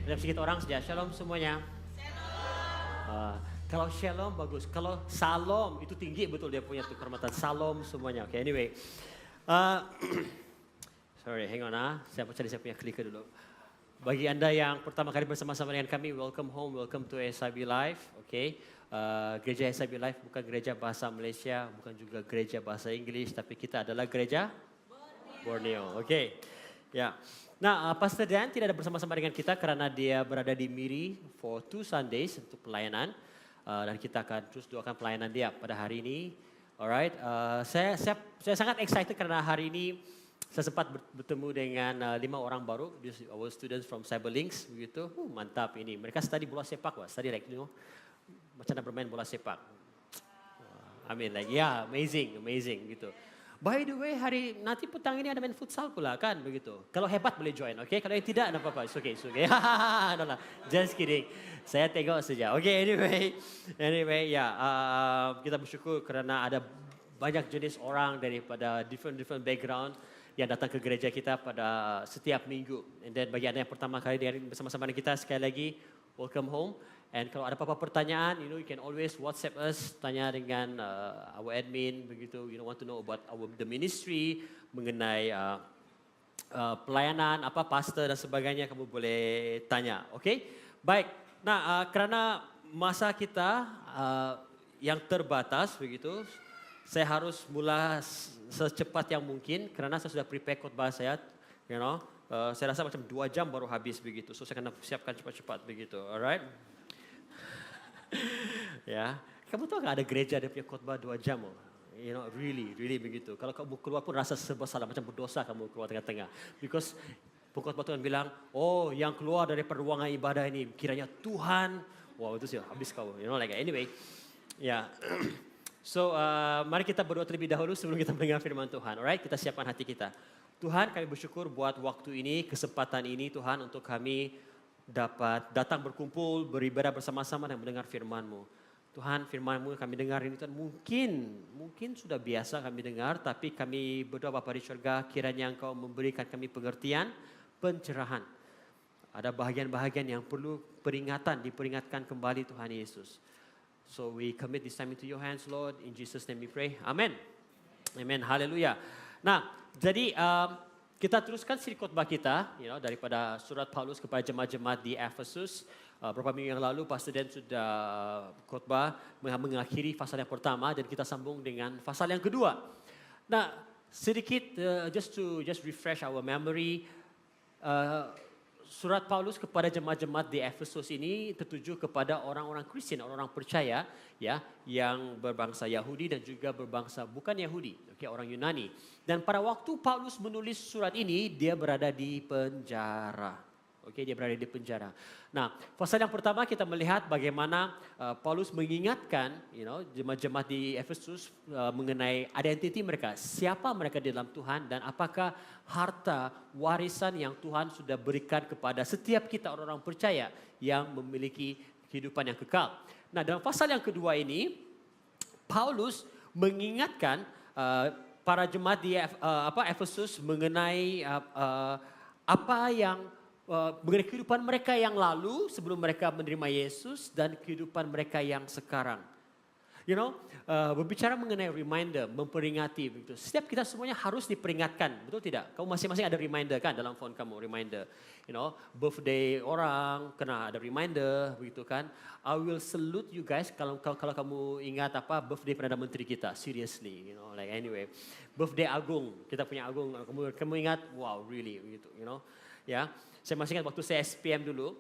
Ada sedikit orang saja. Shalom semuanya. Kalau shalom bagus. Kalau salam itu tinggi betul dia punya tuh kehormatan. Salam semuanya. Oke, anyway. Uh, sorry, hang on Saya cari saya punya clicker dulu. Bagi Anda yang pertama kali bersama-sama dengan kami, welcome home, welcome to SIB Live. Oke. Gereja SIB Live bukan gereja bahasa Malaysia, bukan juga gereja bahasa Inggris, tapi kita adalah gereja Borneo. Oke. Ya. Nah, Pastor Dan tidak ada bersama-sama dengan kita karena dia berada di Miri for 2 Sundays untuk pelayanan. Dan kita akan terus doakan pelayanan dia pada hari ini. Alright, saya sangat excited karena hari ini saya sempat bertemu dengan 5 orang baru, our students from Cyberlinks, begitu. Mantap ini. Mereka study bola sepak, study like macam mana bermain bola sepak. Amazing gitu. By the way, nanti petang ini ada main futsal pula kan, begitu. Kalau hebat boleh join, oke? Kalau yang tidak, tidak apa-apa, it's okay. No, just kidding. Saya tengok saja. Oke, anyway, ya, kita bersyukur kerana ada banyak jenis orang daripada different background yang datang ke gereja kita pada setiap minggu. And then bagi anda yang pertama kali bersama-sama dengan kita, sekali lagi, welcome home. And kalau ada apa-apa pertanyaan, you can always WhatsApp us, tanya dengan our admin, begitu. Want to know about the ministry, mengenai pelayanan, pastor dan sebagainya, kamu boleh tanya. Okay? Baik. Nah, kerana masa kita yang terbatas, begitu, saya harus mula secepat yang mungkin, kerana saya sudah prepare khotbah saya, saya rasa macam 2 jam baru habis begitu. So saya akan siapkan cepat-cepat begitu. Alright? Ya, kamu tahu nggak ada gereja dia punya khotbah 2 jam? Really begitu. Kalau kamu keluar pun rasa serba salah, macam berdosa kamu keluar tengah-tengah. Because pengkhotbah Tuhan bilang, yang keluar dari ruangan ibadah ini kiranya Tuhan, itu sih habis kau. Anyway, ya. So, mari kita berdoa terlebih dahulu sebelum kita mendengar firman Tuhan. Alright, kita siapkan hati kita. Tuhan, kami bersyukur buat waktu ini, kesempatan ini Tuhan untuk kami dapat datang berkumpul, beribadah bersama-sama dan mendengar firman-Mu. Tuhan, firman-Mu kami dengar ini Tuhan mungkin sudah biasa kami dengar, tapi kami berdoa Bapa di syurga, kiranya Engkau memberikan kami pengertian, pencerahan. Ada bahagian-bahagian yang perlu diperingatkan kembali Tuhan Yesus. So we commit this time into your hands, Lord. In Jesus' name we pray. Amen. Amen. Haleluya. Nah, jadi kita teruskan siri khotbah kita, daripada surat Paulus kepada jemaat-jemaat di Efesus. Beberapa minggu yang lalu, Pastor Dan sudah khotbah mengakhiri pasal yang pertama dan kita sambung dengan pasal yang kedua. Nah, sedikit just refresh our memory. Surat Paulus kepada jemaat-jemaat di Efesus ini tertuju kepada orang-orang Kristen, orang-orang percaya, yang berbangsa Yahudi dan juga berbangsa bukan Yahudi, orang Yunani. Dan pada waktu Paulus menulis surat ini, dia berada di penjara. Dia berada di penjara. Nah, pasal yang pertama kita melihat bagaimana Paulus mengingatkan, jemaat-jemaat di Efesus mengenai identiti mereka, siapa mereka di dalam Tuhan dan apakah harta warisan yang Tuhan sudah berikan kepada setiap kita orang-orang percaya yang memiliki kehidupan yang kekal. Nah, dalam pasal yang kedua ini, Paulus mengingatkan para jemaat di Efesus mengenai mengenai kehidupan mereka yang lalu sebelum mereka menerima Yesus dan kehidupan mereka yang sekarang. Berbicara mengenai reminder, memperingati begitu. Setiap kita semuanya harus diperingatkan, betul tidak? Kamu masing-masing ada reminder kan dalam phone kamu, reminder. Birthday orang kena ada reminder begitu kan. I will salute you guys kalau kamu ingat birthday Perdana Menteri kita, seriously, anyway. Birthday Agung, kita punya Agung, kamu ingat? Wow, really begitu, Ya. Saya masih ingat waktu saya SPM dulu,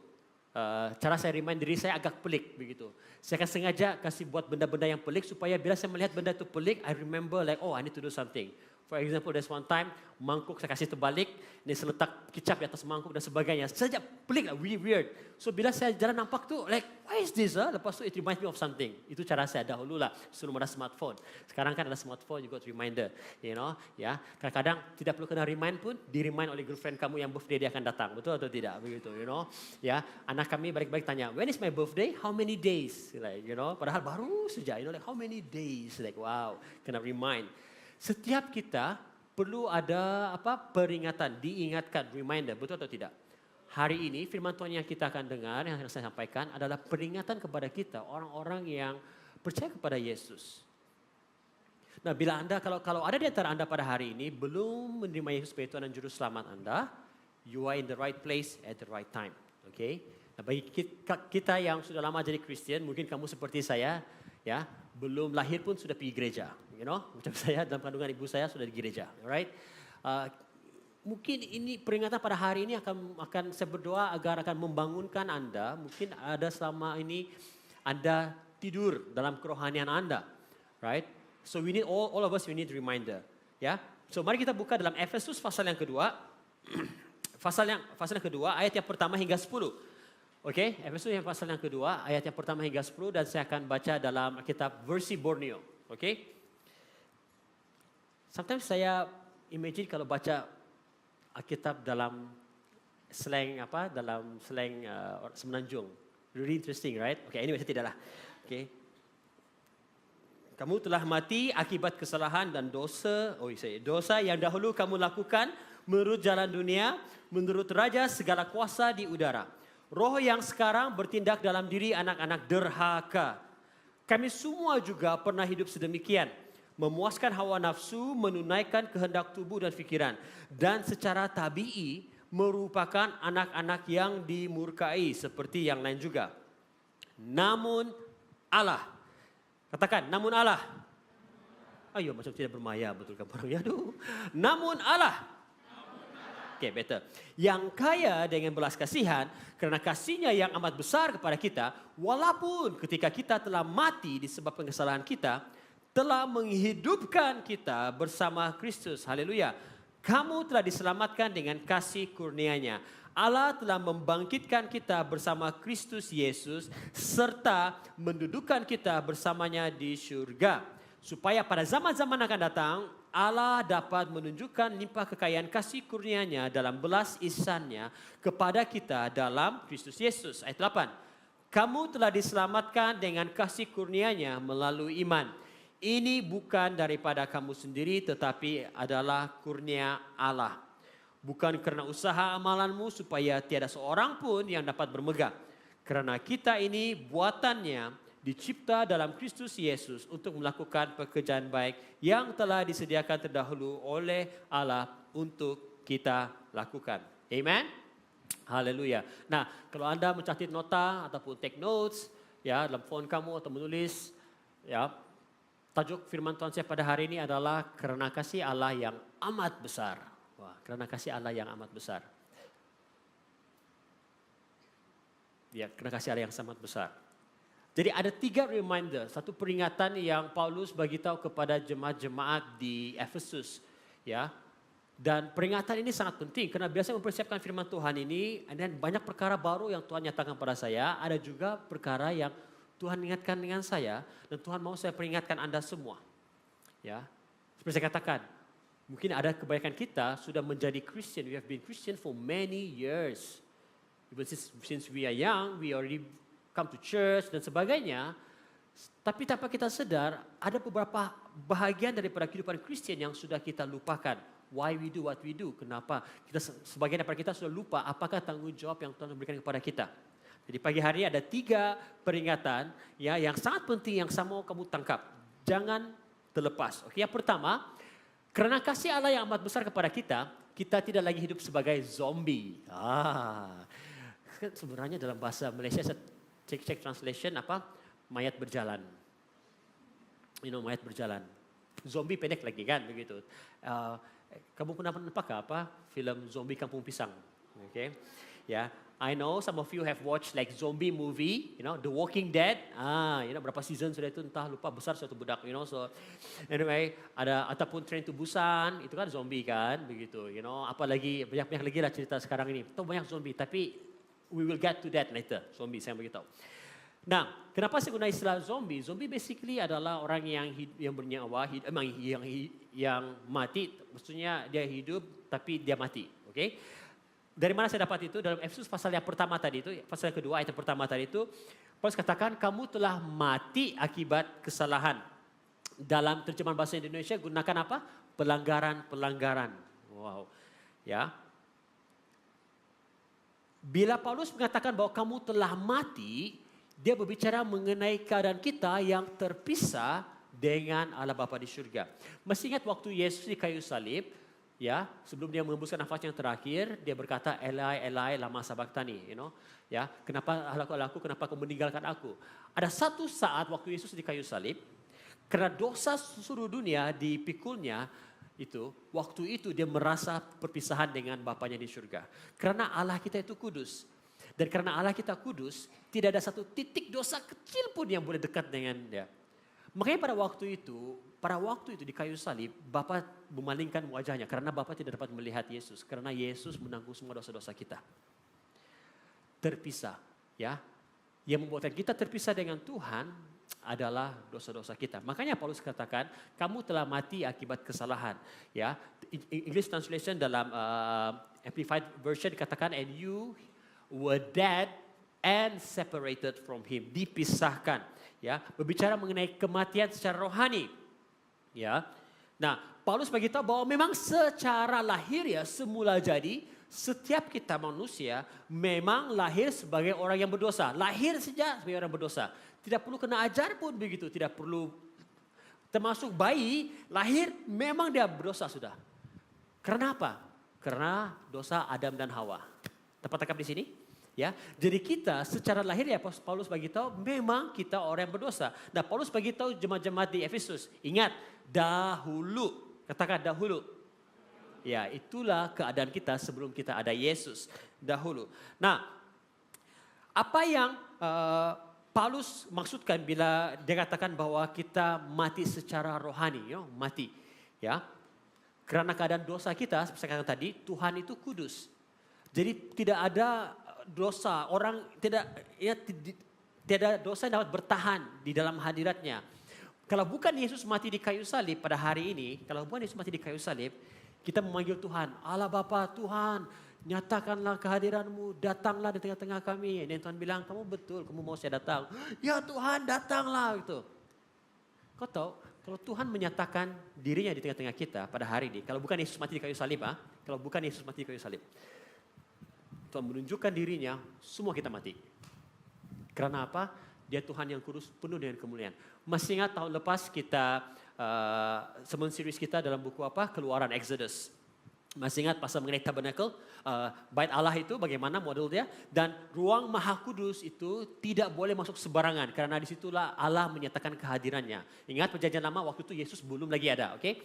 cara saya remind diri saya agak pelik begitu. Saya akan sengaja kasih buat benda-benda yang pelik supaya bila saya melihat benda itu pelik, I remember I need to do something. For example, there's one time, mangkuk saya kasih terbalik, ini seletak kicap di atas mangkuk dan sebagainya. Saja pelik weird. So bila saya jalan nampak tu, why is this? Lepas tu it reminds me of something. Itu cara saya dahulu lah, sebelum ada smartphone. Sekarang kan ada smartphone, you got reminder. Ya. Kadang-kadang tidak perlu kena remind pun, di-remind oleh girlfriend kamu yang birthday dia akan datang. Betul atau tidak? Begitu, Ya, anak kami balik-balik tanya, when is my birthday? How many days? Padahal baru saja, how many days? Wow, kena remind. Setiap kita perlu ada peringatan, diingatkan, reminder, betul atau tidak? hari ini firman Tuhan yang kita akan dengar, yang saya sampaikan adalah peringatan kepada kita, orang-orang yang percaya kepada Yesus. Nah, bila Anda, kalau ada di antara Anda pada hari ini belum menerima Yesus sebagai Tuhan dan Juru Selamat Anda, you are in the right place at the right time. Okay? Nah, bagi kita yang sudah lama jadi Kristen, mungkin kamu seperti saya, ya, belum lahir pun sudah pergi gereja. Macam saya dalam kandungan ibu saya sudah di gereja. Alright? Mungkin ini peringatan pada hari ini akan saya berdoa agar akan membangunkan Anda. Mungkin ada selama ini Anda tidur dalam kerohanian Anda. Right? So we need all of us we need reminder, ya. So mari kita buka dalam Efesus pasal yang kedua. pasal yang kedua ayat yang pertama hingga 10. Okey, Efesus yang pasal yang kedua ayat yang pertama hingga 10 dan saya akan baca dalam kitab versi Borneo. Okey. Sometimes saya imagine kalau baca Alkitab dalam slang Semenanjung. Really interesting, right? Okay, anyway, saya tidaklah. Okay. Kamu telah mati akibat kesalahan dan dosa yang dahulu kamu lakukan menurut jalan dunia, menurut raja segala kuasa di udara. Roh yang sekarang bertindak dalam diri anak-anak derhaka. Kami semua juga pernah hidup sedemikian. Memuaskan hawa nafsu, menunaikan kehendak tubuh dan fikiran. Dan secara tabii merupakan anak-anak yang dimurkai seperti yang lain juga. Namun Allah. Katakan, namun Allah. Ayo, macam tidak bermaya, betul kan orang? Aduh. Namun Allah. Okay, better. Yang kaya dengan belas kasihan, kerana kasihnya yang amat besar kepada kita, walaupun ketika kita telah mati disebabkan kesalahan kita, telah menghidupkan kita bersama Kristus. Haleluya. Kamu telah diselamatkan dengan kasih kurnia-Nya. Allah telah membangkitkan kita bersama Kristus Yesus serta mendudukkan kita bersamanya di syurga. Supaya pada zaman-zaman akan datang, Allah dapat menunjukkan limpah kekayaan kasih kurnia-Nya dalam belas ihsan-Nya kepada kita dalam Kristus Yesus. Ayat 8. Kamu telah diselamatkan dengan kasih kurnia-Nya melalui iman. Ini bukan daripada kamu sendiri tetapi adalah kurnia Allah. Bukan kerana usaha amalanmu supaya tiada seorang pun yang dapat bermegah. Kerana kita ini buatannya dicipta dalam Kristus Yesus untuk melakukan pekerjaan baik yang telah disediakan terdahulu oleh Allah untuk kita lakukan. Amen. Haleluya. Nah, kalau Anda mencatat nota ataupun take notes, ya, dalam phone kamu atau menulis, ya, tajuk firman Tuhan saya pada hari ini adalah kerana kasih Allah yang amat besar. Wah, kerana kasih Allah yang amat besar. Ya, kerana kasih Allah yang sangat besar. Jadi ada 3 reminder, satu peringatan yang Paulus bagi tahu kepada jemaat-jemaat di Efesus, ya. Dan peringatan ini sangat penting kerana biasa mempersiapkan firman Tuhan ini, dan banyak perkara baru yang Tuhan nyatakan pada saya, ada juga perkara yang Tuhan ingatkan dengan saya dan Tuhan mau saya peringatkan Anda semua. Ya. Seperti saya katakan, mungkin ada kebanyakan kita sudah menjadi Christian. We have been Christian for many years. Even since we are young, we already come to church dan sebagainya. Tapi tanpa kita sadar, ada beberapa bahagian daripada kehidupan Kristen yang sudah kita lupakan. Why we do what we do? Kenapa? Sebagian daripada kita sudah lupa apakah tanggungjawab yang Tuhan berikan kepada kita. Jadi pagi hari ada 3 peringatan ya, yang sangat penting yang sama kamu tangkap. Jangan terlepas. Okey, yang pertama, kerana kasih Allah yang amat besar kepada kita, kita tidak lagi hidup sebagai zombie. Sebenarnya dalam bahasa Malaysia, saya cek translation apa? Mayat berjalan. Mayat berjalan. Zombie pendek lagi kan begitu. Kamu pernah nampak apa? Filem Zombie Kampung Pisang. Okay, ya. I know some of you have watched like zombie movie, The Walking Dead. Berapa season sudah itu entah lupa, besar suatu budak, So anyway, ada ataupun Train to Busan, itu kan zombie kan, begitu, Apalagi banyak lagi lah cerita sekarang ini. Itu banyak zombie, tapi we will get to that later. Zombie saya beritahu. Nah, kenapa saya guna istilah zombie? Zombie basically adalah orang yang bernyawa, yang mati, maksudnya dia hidup tapi dia mati, okay? Dari mana saya dapat itu? Dalam Efesus pasal yang pertama tadi itu, pasal yang kedua ayat yang pertama tadi itu, Paulus katakan kamu telah mati akibat kesalahan. Dalam terjemahan bahasa Indonesia gunakan apa? Pelanggaran-pelanggaran. Wow. Ya. Bila Paulus mengatakan bahwa kamu telah mati, dia berbicara mengenai keadaan kita yang terpisah dengan Allah Bapa di surga. Masih ingat waktu Yesus di kayu salib, ya, sebelum dia mengembuskan nafas yang terakhir, dia berkata, Elai, Elai, lama sabachthani, ya, kenapa Allah-Allahku, kenapa kau meninggalkan aku? Ada satu saat waktu Yesus di kayu salib, karena dosa seluruh dunia dipikulnya, waktu itu dia merasa perpisahan dengan Bapanya di surga. Karena Allah kita itu kudus. Dan karena Allah kita kudus, tidak ada satu titik dosa kecil pun yang boleh dekat dengan dia. Makanya pada waktu itu di kayu salib, Bapa memalingkan wajahnya karena Bapa tidak dapat melihat Yesus. Karena Yesus menanggung semua dosa-dosa kita. Terpisah, ya. Yang membuat kita terpisah dengan Tuhan adalah dosa-dosa kita. Makanya Paulus katakan, kamu telah mati akibat kesalahan. Ya, English translation dalam Amplified Version dikatakan, and you were dead and separated from him. Dipisahkan. Ya, berbicara mengenai kematian secara rohani. Ya, nah Paulus beritahu bahwa memang secara lahir ya semula jadi setiap kita manusia memang lahir sebagai orang yang berdosa. Lahir saja sebagai orang berdosa. Tidak perlu kena ajar pun begitu. Tidak perlu termasuk bayi lahir memang dia berdosa sudah. Karena apa? Karena dosa Adam dan Hawa. Tepat tangkap di sini? Ya, jadi kita secara lahir ya Paulus beritahu memang kita orang yang berdosa. Nah Paulus beritahu jemaat-jemaat di Efesus, ingat dahulu, katakan dahulu. Ya itulah keadaan kita sebelum kita ada Yesus dahulu. Nah apa yang Paulus maksudkan bila dia katakan bahwa kita mati secara rohani, mati, ya, karena keadaan dosa kita, seperti saya katakan tadi, Tuhan itu kudus. Jadi tidak ada dosa, orang tidak ada dosa yang dapat bertahan di dalam hadiratnya. Kalau bukan Yesus mati di kayu salib pada hari ini, kalau bukan Yesus mati di kayu salib, kita memanggil Tuhan, Allah Bapa Tuhan, nyatakanlah kehadiranmu, datanglah di tengah-tengah kami. Dan Tuhan bilang, kamu betul, kamu mau saya datang. Ya Tuhan, datanglah gitu. Kau tahu, kalau Tuhan menyatakan dirinya di tengah-tengah kita pada hari ini, kalau bukan Yesus mati di kayu salib, kalau bukan Yesus mati di kayu salib, Tuhan menunjukkan dirinya, semua kita mati. Karena apa? Dia Tuhan yang kudus, penuh dengan kemuliaan. Masih ingat tahun lepas kita, sermon series kita dalam buku apa? Keluaran Exodus. Masih ingat pasal mengenai tabernacle, bait Allah itu bagaimana model dia. Dan ruang maha kudus itu tidak boleh masuk sembarangan. Karena disitulah Allah menyatakan kehadirannya. Ingat perjanjian lama waktu itu Yesus belum lagi ada. Okay?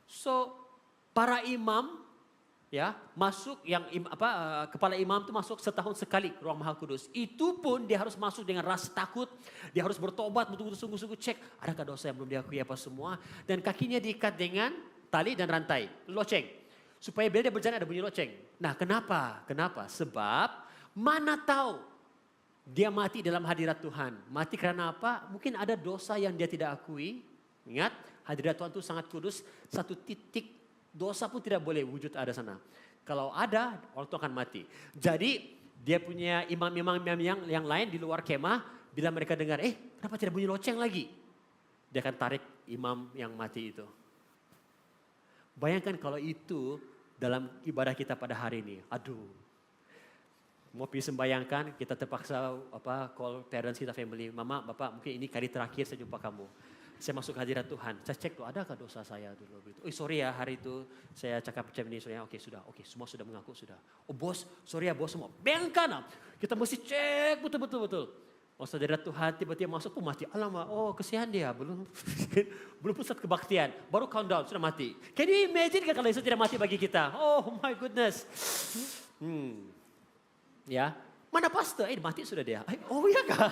So para imam, ya masuk yang kepala imam itu masuk setahun sekali ruang maha kudus. Itu pun dia harus masuk dengan rasa takut, dia harus bertobat, betul-betul sungguh-sungguh cek adakah dosa yang belum diakui apa semua, dan kakinya diikat dengan tali dan rantai, loceng, supaya bila dia berjalan ada bunyi loceng. Nah kenapa? Sebab mana tahu dia mati dalam hadirat Tuhan. Mati karena apa? Mungkin ada dosa yang dia tidak akui. Ingat, hadirat Tuhan itu sangat kudus, satu titik dosa pun tidak boleh wujud ada sana. Kalau ada, orang itu akan mati. Jadi dia punya imam-imam yang lain di luar kemah, bila mereka dengar, kenapa tidak bunyi loceng lagi? Dia akan tarik imam yang mati itu. Bayangkan kalau itu dalam ibadah kita pada hari ini. Aduh, mau pergi sembayangkan, kita terpaksa call parents kita, family, mama, bapak, mungkin ini kali terakhir saya jumpa kamu. Saya masuk hadirat Tuhan, saya cek tuh adakah dosa saya dulu. Sorry ya hari itu saya cakap macam ini, oke semua sudah mengaku sudah. Oh bos, sorry ya bos semua. Bayangkan, kita mesti cek betul. Oh hadirat Tuhan tiba-tiba masuk pun mati. Alamak, kesian dia, belum pusat kebaktian, baru countdown sudah mati. Can you imagine kalau Yesus tidak mati bagi kita? Oh my goodness. Ya, mana pastor? Mati sudah dia. Oh iya kah?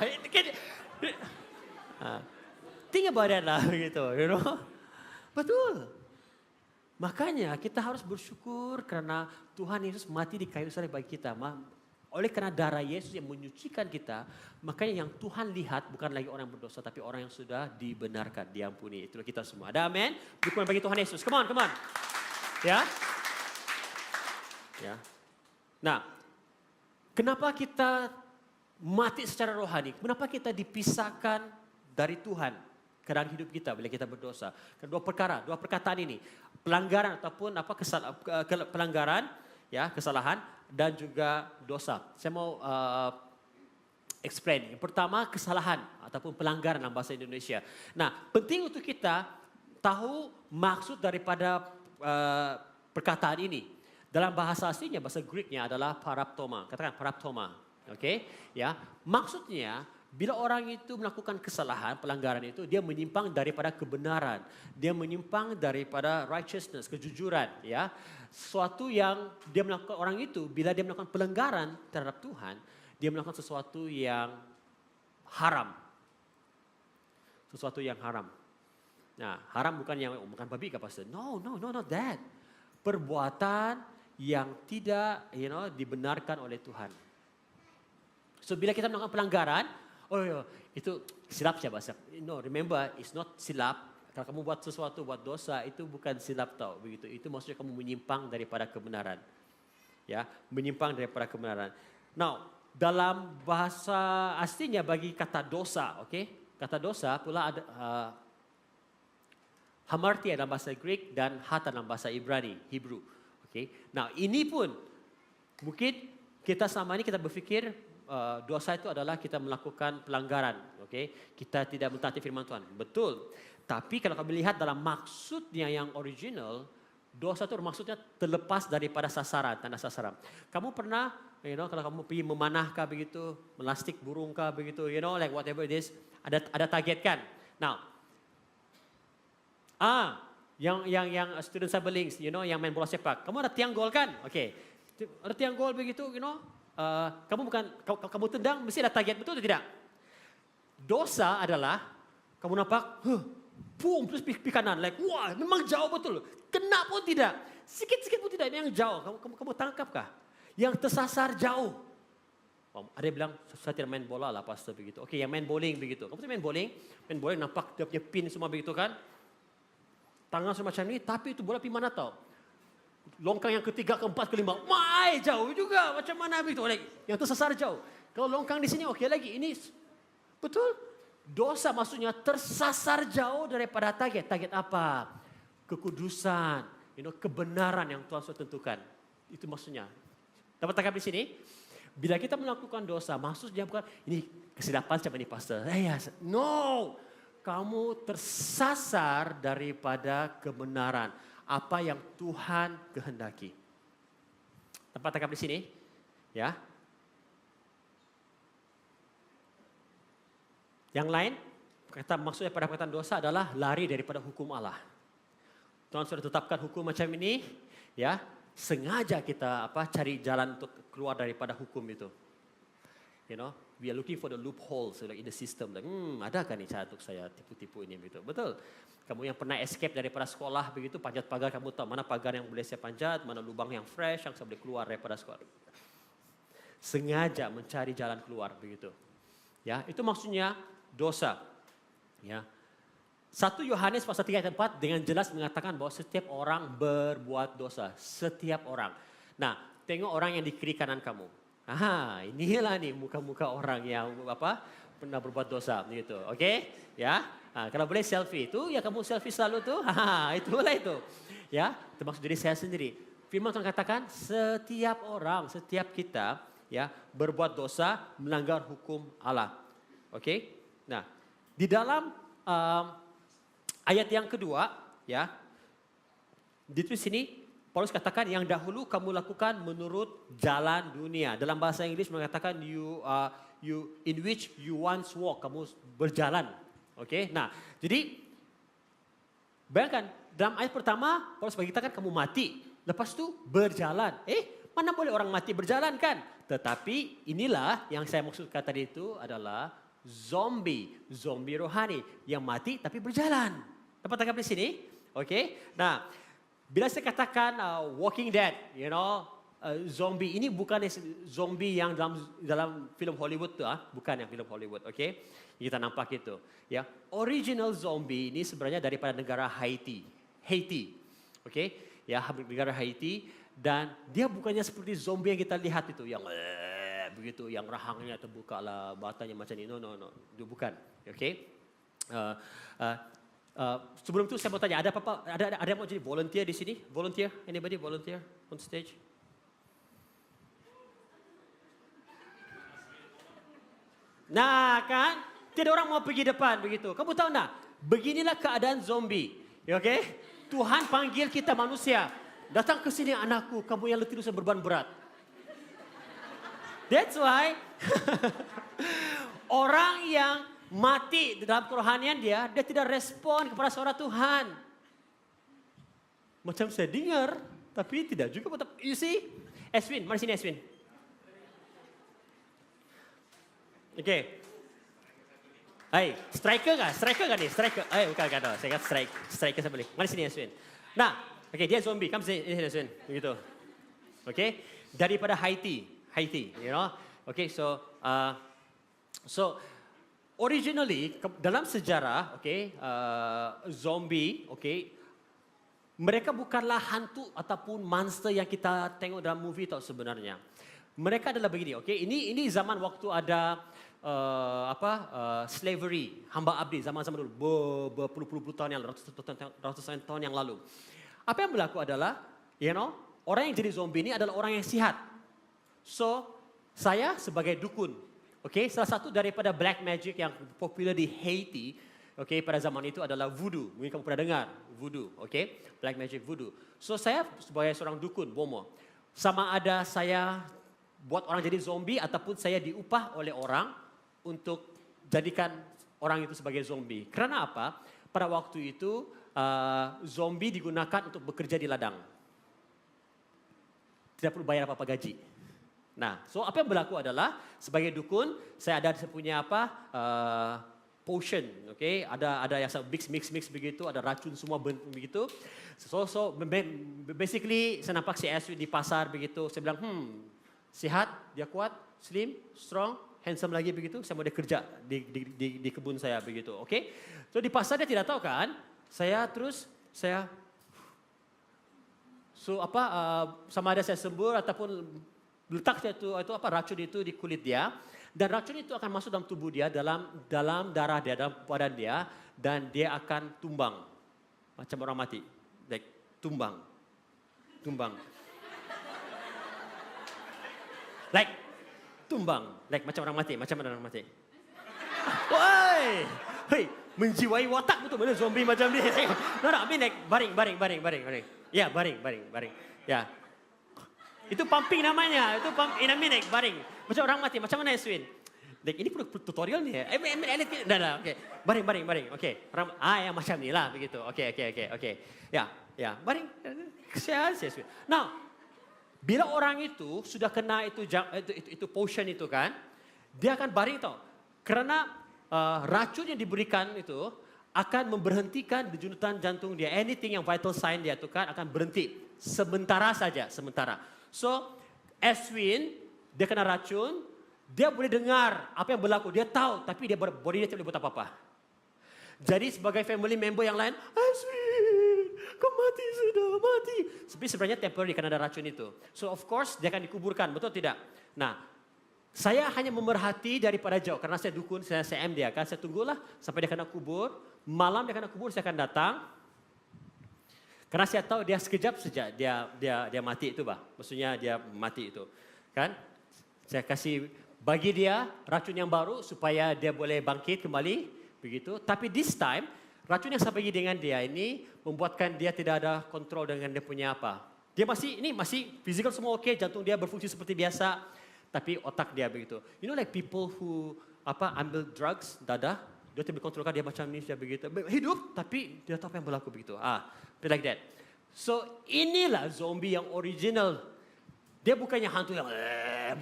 Think about that lah gitu, Betul. Makanya kita harus bersyukur karena Tuhan Yesus mati di kayu salib bagi kita. Oleh karena darah Yesus yang menyucikan kita, makanya yang Tuhan lihat bukan lagi orang yang berdosa, tapi orang yang sudah dibenarkan, diampuni. Itulah kita semua. Ada amin? Dukungan bagi Tuhan Yesus. Come on. Ya. Nah, kenapa kita mati secara rohani? Kenapa kita dipisahkan dari Tuhan? Keadaan hidup kita bila kita berdosa. Dua perkataan ini. Pelanggaran ataupun pelanggaran, ya, kesalahan dan juga dosa. Saya mau explain. Yang pertama, kesalahan ataupun pelanggaran dalam bahasa Indonesia. Nah, penting untuk kita tahu maksud daripada perkataan ini. Dalam bahasa aslinya, bahasa Greeknya adalah paraptoma. Katakan paraptoma. Oke? Ya, maksudnya bila orang itu melakukan kesalahan, pelanggaran itu, dia menyimpang daripada kebenaran. Dia menyimpang daripada righteousness, kejujuran. Ya, sesuatu yang dia melakukan orang itu, bila dia melakukan pelanggaran terhadap Tuhan, dia melakukan sesuatu yang haram. Sesuatu yang haram. Nah, haram bukan yang bukan babi ke pastor. No, not that. Perbuatan yang tidak, dibenarkan oleh Tuhan. So bila kita melakukan pelanggaran, itu silap siapa? No, remember, it's not silap. Kalau kamu buat sesuatu, buat dosa, itu bukan silap tau. Begitu. Itu maksudnya kamu menyimpang daripada kebenaran. Ya, menyimpang daripada kebenaran. Now, dalam bahasa aslinya bagi kata dosa, kata dosa pula ada hamartia dalam bahasa Greek dan hata dalam bahasa Ibrani, Hebrew. Now, ini pun mungkin kita selama ini kita berfikir dosa itu adalah kita melakukan pelanggaran, kita tidak mentaati firman Tuhan. Betul. Tapi kalau kamu lihat dalam maksudnya yang original, dosa itu maksudnya terlepas daripada sasaran, tanda sasaran. Kamu pernah, kalau kamu pergi memanahkah begitu, melastik burungkah begitu, like whatever it is, ada target kan. Now, yang student cyberlinks, yang main bola sepak, kamu ada tiang gol kan? Ada tiang gol begitu, kamu tendang, mesti ada target, betul atau tidak? Dosa adalah kamu nampak, boom, terus pergi kanan, like, wah, memang jauh betul. Kena pun tidak, sikit-sikit pun tidak, ini yang jauh. Kamu tangkapkah? Yang tersasar jauh. Ada yang bilang, saya tidak main bola lah, pastor begitu. Yang main bowling begitu. Kamu tidak main bowling nampak dia punya pin semua begitu kan? Tangan semacam ini, tapi itu bola pergi mana tahu? Longkang yang ketiga, keempat, kelima, jauh juga. Macam mana begitu? Yang tersasar jauh. Kalau longkang di sini, lagi. Ini betul. Dosa maksudnya tersasar jauh daripada target. Target apa? Kekudusan, kebenaran yang Tuhan sudah tentukan. Itu maksudnya. Dapat tangkap di sini? Bila kita melakukan dosa, maksudnya bukan ini kesilapan siapa ini pastor? No. Kamu tersasar daripada kebenaran. Apa yang Tuhan kehendaki. Dapat tangkap di sini? Ya. Yang lain, maksudnya pada perkataan dosa adalah lari daripada hukum Allah. Tuhan sudah tetapkan hukum macam ini, ya. Sengaja kita cari jalan untuk keluar daripada hukum itu. We are looking for the loopholes in the system. Adakah nih cara untuk saya tipu-tipu ini begitu? Betul. Kamu yang pernah escape daripada sekolah begitu, panjat pagar, kamu tahu mana pagar yang boleh saya panjat, mana lubang yang fresh yang saya boleh keluar daripada sekolah. Sengaja mencari jalan keluar begitu. Ya, itu maksudnya dosa. Ya. 1 Yohanes pasal 3 ayat 4 dengan jelas mengatakan bahwa setiap orang berbuat dosa. Setiap orang. Nah, tengok orang yang di kiri kanan kamu. Inilah nih muka-muka orang yang pernah berbuat dosa begitu. Ya. Kalau boleh selfie itu, ya kamu selfie selalu tuh. Itulah itu. Ya, termasuk diri saya sendiri. Firman Tuhan katakan setiap orang, setiap kita ya berbuat dosa, melanggar hukum Allah. Nah, di dalam ayat yang kedua, ya, ditulis sini, Paulus katakan yang dahulu kamu lakukan menurut jalan dunia. Dalam bahasa Inggris mengatakan you in which you once walk, kamu berjalan. Nah, jadi bayangkan dalam ayat pertama Paulus berkatakan kamu mati, lepas itu berjalan. Mana boleh orang mati berjalan kan? Tetapi inilah yang saya maksudkan tadi itu adalah zombie rohani yang mati tapi berjalan. Dapat tangkap di sini? Nah, bila saya katakan Walking Dead, zombie ini bukan zombie yang dalam film Hollywood tuh, bukan yang film Hollywood, kita nampak itu. Ya, original zombie ini sebenarnya daripada negara Haiti, ya negara Haiti, dan dia bukannya seperti zombie yang kita lihat itu, yang begitu, yang rahangnya terbuka lah, batanya macam ini, no, itu bukan, sebelum itu saya mau tanya, ada yang mau jadi volunteer di sini? Volunteer? Anybody volunteer on stage? Nah kan, tidak orang mau pergi depan begitu. Kamu tahu tak? Beginilah keadaan zombie. Ya, okey? Tuhan panggil kita manusia. Datang ke sini anakku, kamu yang letih dosa beban berat. That's why orang yang mati dalam kerohanian dia tidak respon kepada suara Tuhan. Macam saya dengar, tapi tidak juga. You see? Eswin, mari sini Eswin. Okay. Hai, striker kan ni? Striker. Bukan. Saya kata striker saya boleh. Mari sini Eswin. Nah, okay, dia zombie. Come sini Eswin. Begitu. Okay. Daripada Haiti, you know. Okay, so originally dalam sejarah, okay, zombie, okay, mereka bukanlah hantu ataupun monster yang kita tengok dalam movie tau sebenarnya. Mereka adalah begini, okay. Ini zaman waktu ada slavery, hamba abdi zaman-zaman dulu, berpuluh-puluh tahun yang lalu, ratusan tahun yang lalu. Apa yang berlaku adalah, you know, orang yang jadi zombie ini adalah orang yang sihat. So, saya sebagai dukun, okay, salah satu daripada black magic yang popular di Haiti, okay, pada zaman itu adalah voodoo. Mungkin kamu pernah dengar voodoo, okay, black magic voodoo. So, saya sebagai seorang dukun, bomo, sama ada saya buat orang jadi zombie ataupun saya diupah oleh orang untuk jadikan orang itu sebagai zombie. Kerana apa? Pada waktu itu zombie digunakan untuk bekerja di ladang. Tidak perlu bayar apa-apa gaji. Nah, so apa yang berlaku adalah sebagai dukun saya ada punya potion, okay? Ada yang mix begitu, ada racun semua begitu. So basically saya nampak si Eswin di pasar begitu. Saya bilang, sihat, dia kuat, slim, strong, handsome lagi begitu. Saya mau dia kerja di kebun saya begitu, okay? So di pasar dia tidak tahu kan? Sama ada saya sembur ataupun letak racun itu di kulit dia, dan racun itu akan masuk dalam tubuh dia, dalam darah dia, dalam badan dia, dan dia akan tumbang macam orang mati, like tumbang, like macam orang mati. Woi, menjiwai watak betul mana zombie macam ni. No, I mean like baring. Ya, baring. Ya. Itu pumping namanya. Itu in a minute, baring. Macam orang mati. Macam mana Eswin? Like, ini tutorial ni ya? Okay. Baring. Okay. Yang macam ni lah begitu. Okay. Ya, baring. Kesian si Eswin. Now, bila orang itu sudah kena itu potion itu kan, dia akan baring tau. Kerana racun yang diberikan itu akan memberhentikan denyutan jantung dia. Anything yang vital sign dia itu kan akan berhenti. Sementara saja. So, Eswin, dia kena racun, dia boleh dengar apa yang berlaku. Dia tahu, tapi body dia tidak boleh buat apa-apa. Jadi sebagai family member yang lain, Eswin, kau mati. Tapi sebenarnya temporary karena ada racun itu. So of course, dia akan dikuburkan, betul tidak? Nah, saya hanya memerhati daripada jauh. Karena saya dukun, saya CM dia kan. Saya tunggulah sampai dia kena kubur. Malam dia kena kubur, saya akan datang. Karena saya tahu dia sekejap saja dia mati itu, maksudnya dia mati itu, kan? Saya kasih bagi dia racun yang baru supaya dia boleh bangkit kembali, begitu. Tapi this time racun yang saya bagi dengan dia ini membuatkan dia tidak ada kontrol dengan dia punya apa. Dia masih physical semua okey, jantung dia berfungsi seperti biasa, tapi otak dia begitu. You know like people who ambil drugs, dia tidak kontrolkan dia macam ni, dia begitu. Hidup tapi dia tahu apa yang berlaku begitu. Like that. So inilah zombie yang original. Dia bukannya hantu yang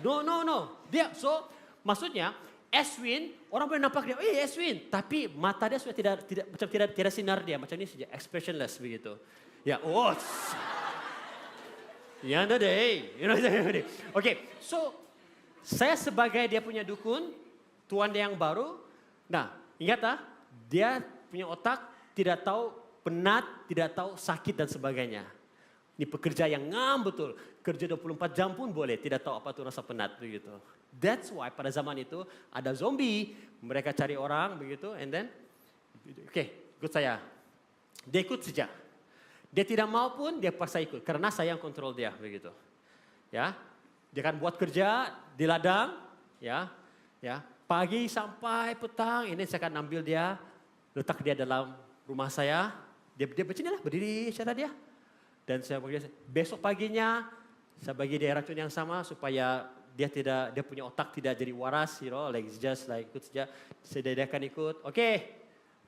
no. Dia maksudnya Eswin, orang boleh nampak dia, Eswin, tapi mata dia sudah tidak sinar dia macam ni saja, expressionless begitu. Ya, Yana day. Okay, so saya sebagai dia punya dukun, tuan dia yang baru. Nah, ingat dia punya otak tidak tahu penat, tidak tahu sakit dan sebagainya. Ini pekerja yang ngam betul. Kerja 24 jam pun boleh, tidak tahu apa itu rasa penat begitu. That's why pada zaman itu ada zombie, mereka cari orang begitu, and then, ikut saya. Dia ikut saja. Dia tidak mau pun dia paksa ikut, karena saya yang kontrol dia begitu. Ya, dia akan buat kerja di ladang, ya. Pagi sampai petang, ini saya akan ambil dia, letak dia dalam rumah saya. Dia begini lah, berdiri cara dia. Dan saya bagi dia, besok paginya saya bagi dia racun yang sama supaya dia punya otak tidak jadi waras, like just like ikut saja. Dia akan ikut. Oke,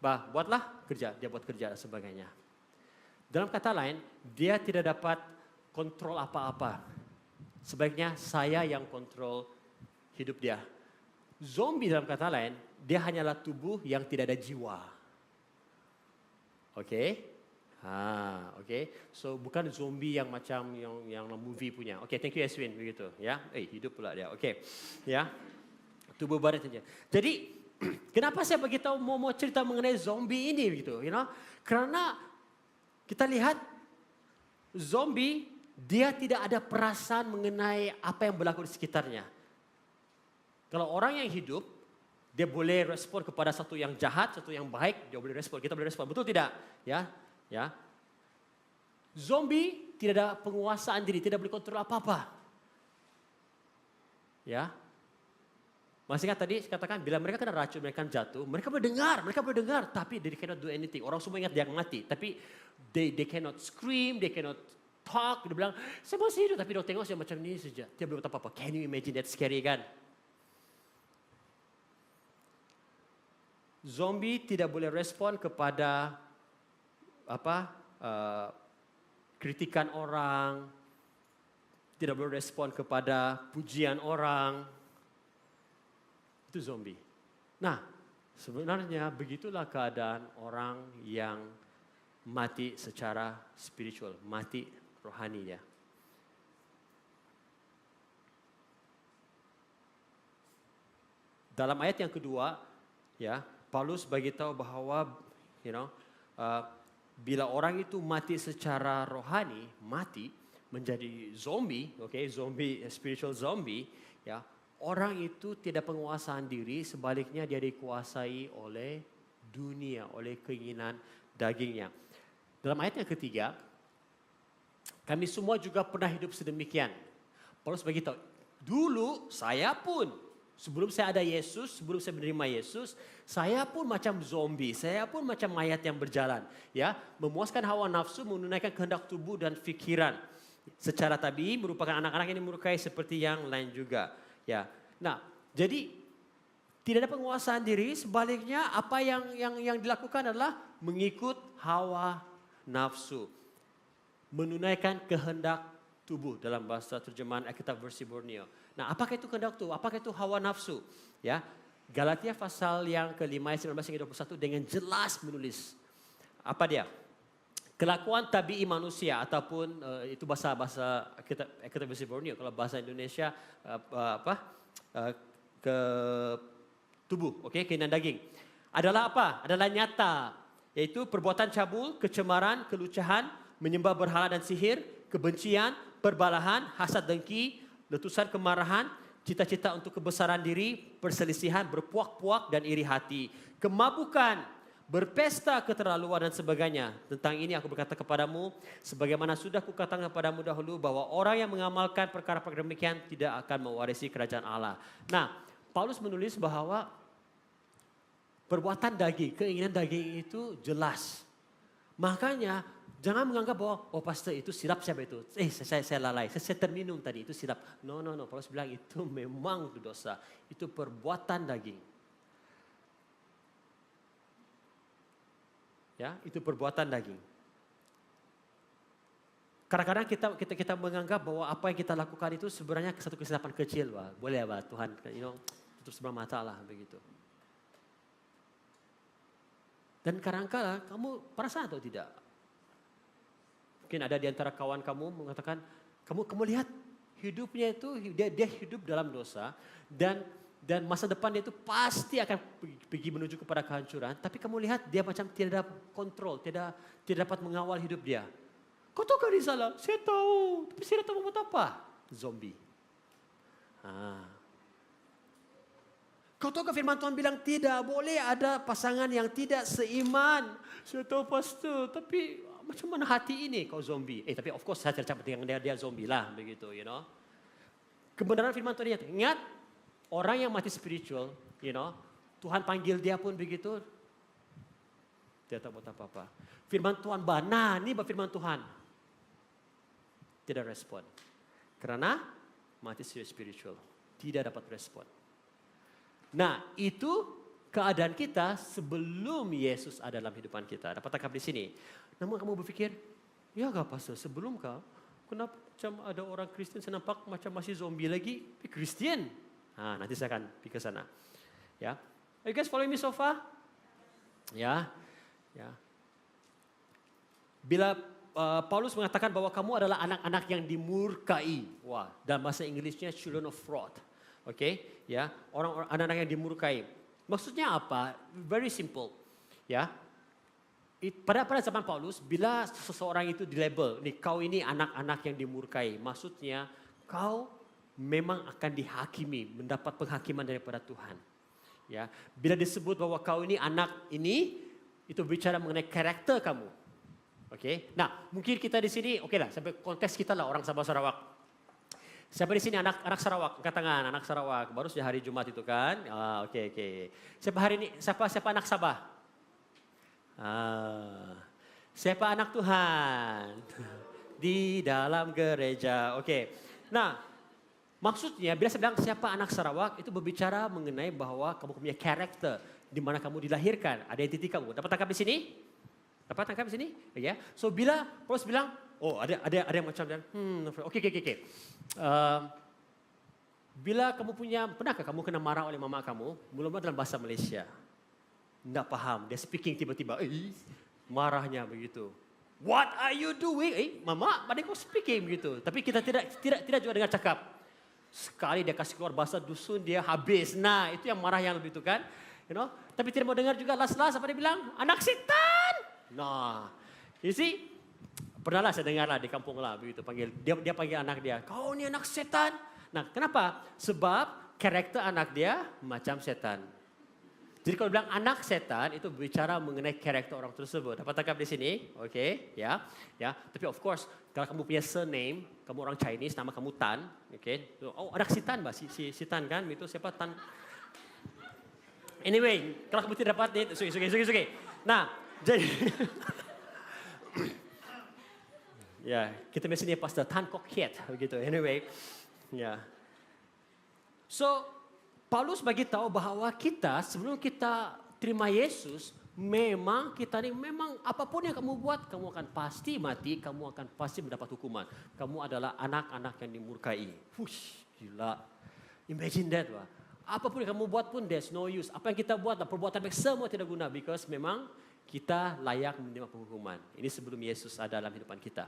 buatlah kerja, dia buat kerja dan sebagainya. Dalam kata lain, dia tidak dapat kontrol apa-apa. Sebaiknya saya yang kontrol hidup dia. Zombie dalam kata lain, dia hanyalah tubuh yang tidak ada jiwa. Oke? So bukan zombie yang macam yang movie punya. Oke, thank you Eswin begitu, ya. Hidup pula dia. Oke. Ya. Tubuh badan saja. Jadi, kenapa saya beritahu mau cerita mengenai zombie ini begitu, Karena kita lihat zombie dia tidak ada perasaan mengenai apa yang berlaku di sekitarnya. Kalau orang yang hidup, dia boleh respon kepada satu yang jahat, satu yang baik, dia boleh respon. Kita boleh respon, betul tidak? Ya. Zombie tidak ada penguasaan diri, tidak boleh kontrol apa-apa. Ya. Masih ingat tadi saya katakan bila mereka kena racun, mereka jatuh, mereka berdengar, tapi they cannot do anything. Orang semua ingat dia mati, tapi they cannot scream, they cannot talk. Dia bilang, saya masih hidup, tapi dia tengok saya macam ini saja. Dia belum tahu apa-apa. Can you imagine that scary kan? Zombie tidak boleh respon kepada kritikan orang, tidak boleh respon kepada pujian orang. Itu zombie. Nah, sebenarnya begitulah keadaan orang yang mati secara spiritual, mati rohani ya. Dalam ayat yang kedua, ya, Paulus beritahu bahwa bila orang itu mati secara rohani, mati menjadi zombie, zombie, spiritual zombie, ya, orang itu tidak penguasaan diri, sebaliknya dia dikuasai oleh dunia, oleh keinginan dagingnya. Dalam ayat yang ketiga, kami semua juga pernah hidup sedemikian. Paulus beritahu, dulu saya pun sebelum saya ada Yesus, sebelum saya menerima Yesus, saya pun macam zombie, saya pun macam mayat yang berjalan, ya, memuaskan hawa nafsu, menunaikan kehendak tubuh dan pikiran. Secara tabii merupakan anak-anak yang dimurkai seperti yang lain juga, ya. Nah, jadi tidak ada penguasaan diri, sebaliknya apa yang dilakukan adalah mengikut hawa nafsu, menunaikan kehendak tubuh dalam bahasa terjemahan Alkitab versi Borneo. Nah, apakah itu kehendak tubuh? Apakah itu hawa nafsu? Ya, Galatia pasal yang ke-5 ayat 19 hingga 21 dengan jelas menulis apa dia? Kelakuan tabii manusia ataupun itu bahasa Alkitab versi Borneo. Kalau bahasa Indonesia ke tubuh, keinginan daging. Adalah apa? Adalah nyata, yaitu perbuatan cabul, kecemaran, kelucahan, menyembah berhala dan sihir, kebencian, perbalahan, hasad dengki, letusan kemarahan, cita-cita untuk kebesaran diri, perselisihan, berpuak-puak dan iri hati, kemabukan, berpesta, keterlaluan dan sebagainya. Tentang ini aku berkata kepadamu, sebagaimana sudah kukatakan kepadamu dahulu, bahwa orang yang mengamalkan perkara-perkara demikian tidak akan mewarisi kerajaan Allah. Nah, Paulus menulis bahwa perbuatan daging, keinginan daging itu jelas. Makanya jangan menganggap bahwa pastor itu silap siapa itu. Saya lalai, saya terminum tadi itu silap. No. Paulus bilang itu memang dosa. Itu perbuatan daging. Ya, itu perbuatan daging. Kadang-kadang kita menganggap bahwa apa yang kita lakukan itu sebenarnya satu kesilapan kecil, Pak. Boleh, Pak, Tuhan, tutup sebelah mata lah begitu. Dan kadang-kadang kamu perasaan atau tidak? Mungkin ada di antara kawan kamu mengatakan, kamu lihat hidupnya itu dia hidup dalam dosa dan masa depan dia itu pasti akan pergi menuju kepada kehancuran. Tapi kamu lihat dia macam tidak ada kontrol, tidak dapat mengawal hidup dia. Kau tahu kan dia salah? Saya tahu, tapi saya tidak tahu buat apa. Zombie. Kau tahu kan firman Tuhan bilang tidak boleh ada pasangan yang tidak seiman. Saya tahu pastor, tapi macam mana hati ini kau zombie? Tapi of course saya tidak cakap dengan dia zombie lah begitu, Kebenaran firman Tuhan ingat, orang yang mati spiritual Tuhan panggil dia pun begitu. Dia tak buat apa-apa. Firman Tuhan, ini firman Tuhan. Tidak respon. Karena mati spiritual. Tidak dapat respon. Nah, itu keadaan kita sebelum Yesus ada dalam kehidupan kita. Dapat tangkap di sini. Namun kamu berpikir, ya gak pastor, sebelum kau, kenapa macam ada orang Kristen senampak macam masih zombie lagi, Kristen? Nanti saya akan pergi ke sana. Ya, are you guys following me so far? Ya. Bila Paulus mengatakan bahwa kamu adalah anak-anak yang dimurkai. Wah, dalam bahasa Inggrisnya children of wrath. Oke, ya, orang anak-anak yang dimurkai. Maksudnya apa? Very simple. Ya. Pada zaman Paulus, bila seseorang itu dilabel, kau ini anak-anak yang dimurkai. Maksudnya kau memang akan dihakimi, mendapat penghakiman daripada Tuhan. Ya, bila disebut bahwa kau ini anak ini, itu bicara mengenai karakter kamu. Oke, nah mungkin kita di sini, sampai konteks kita lah orang Sabah Sarawak. Siapa di sini anak Sarawak? Angkat tangan, anak Sarawak. Baru sejak hari Jumat itu kan? Oke. Siapa hari ini? Siapa anak Sabah? Siapa anak Tuhan? Di dalam gereja. Oke. Nah, maksudnya bila saya bilang siapa anak Sarawak itu berbicara mengenai bahwa kamu punya karakter di mana kamu dilahirkan, ada identiti kamu. Dapat tangkap di sini? Dapat tangkap di sini? Ya. So bila Paulus bilang, ada yang macam dan oke. Bila kamu pernahkah kamu kena marah oleh mama kamu? Mula-mula dalam bahasa Malaysia. Tidak paham, dia speaking tiba-tiba, marahnya begitu. What are you doing? Mama, pada kau speaking begitu. Tapi kita tidak juga dengar cakap. Sekali dia kasih keluar bahasa dusun, dia habis. Nah, itu yang marah yang lebih itu kan. Tapi tidak mau dengar juga last-last apa dia bilang? Anak setan. Nah, you see, pernahlah saya dengar lah di kampung lah begitu panggil dia panggil anak dia, kau ni anak setan. Nah, kenapa? Sebab karakter anak dia macam setan. Jadi kalau bilang anak setan itu berbicara mengenai karakter orang tersebut. Dapat tangkap di sini? Oke, ya. Tapi of course, kalau kamu punya surname, kamu orang Chinese, nama kamu Tan, oke. Anak si Tan, si Tan kan, itu siapa Tan? Anyway, kalau kamu tidak dapat nih, sugi. Nah, jadi ya, kita biasanya pastor Tan Kok Kiat begitu. Anyway, ya. So, Paulus bagi tahu bahwa kita sebelum kita terima Yesus, memang kita ni memang apapun yang kamu buat, kamu akan pasti mati, kamu akan pasti mendapat hukuman. Kamu adalah anak-anak yang dimurkai. Gila. Imagine that, wah. Apapun yang kamu buat pun there's no use. Apa yang kita buat, perbuatan baik semua tidak guna because memang kita layak menerima penghukuman. Ini sebelum Yesus ada dalam kehidupan kita.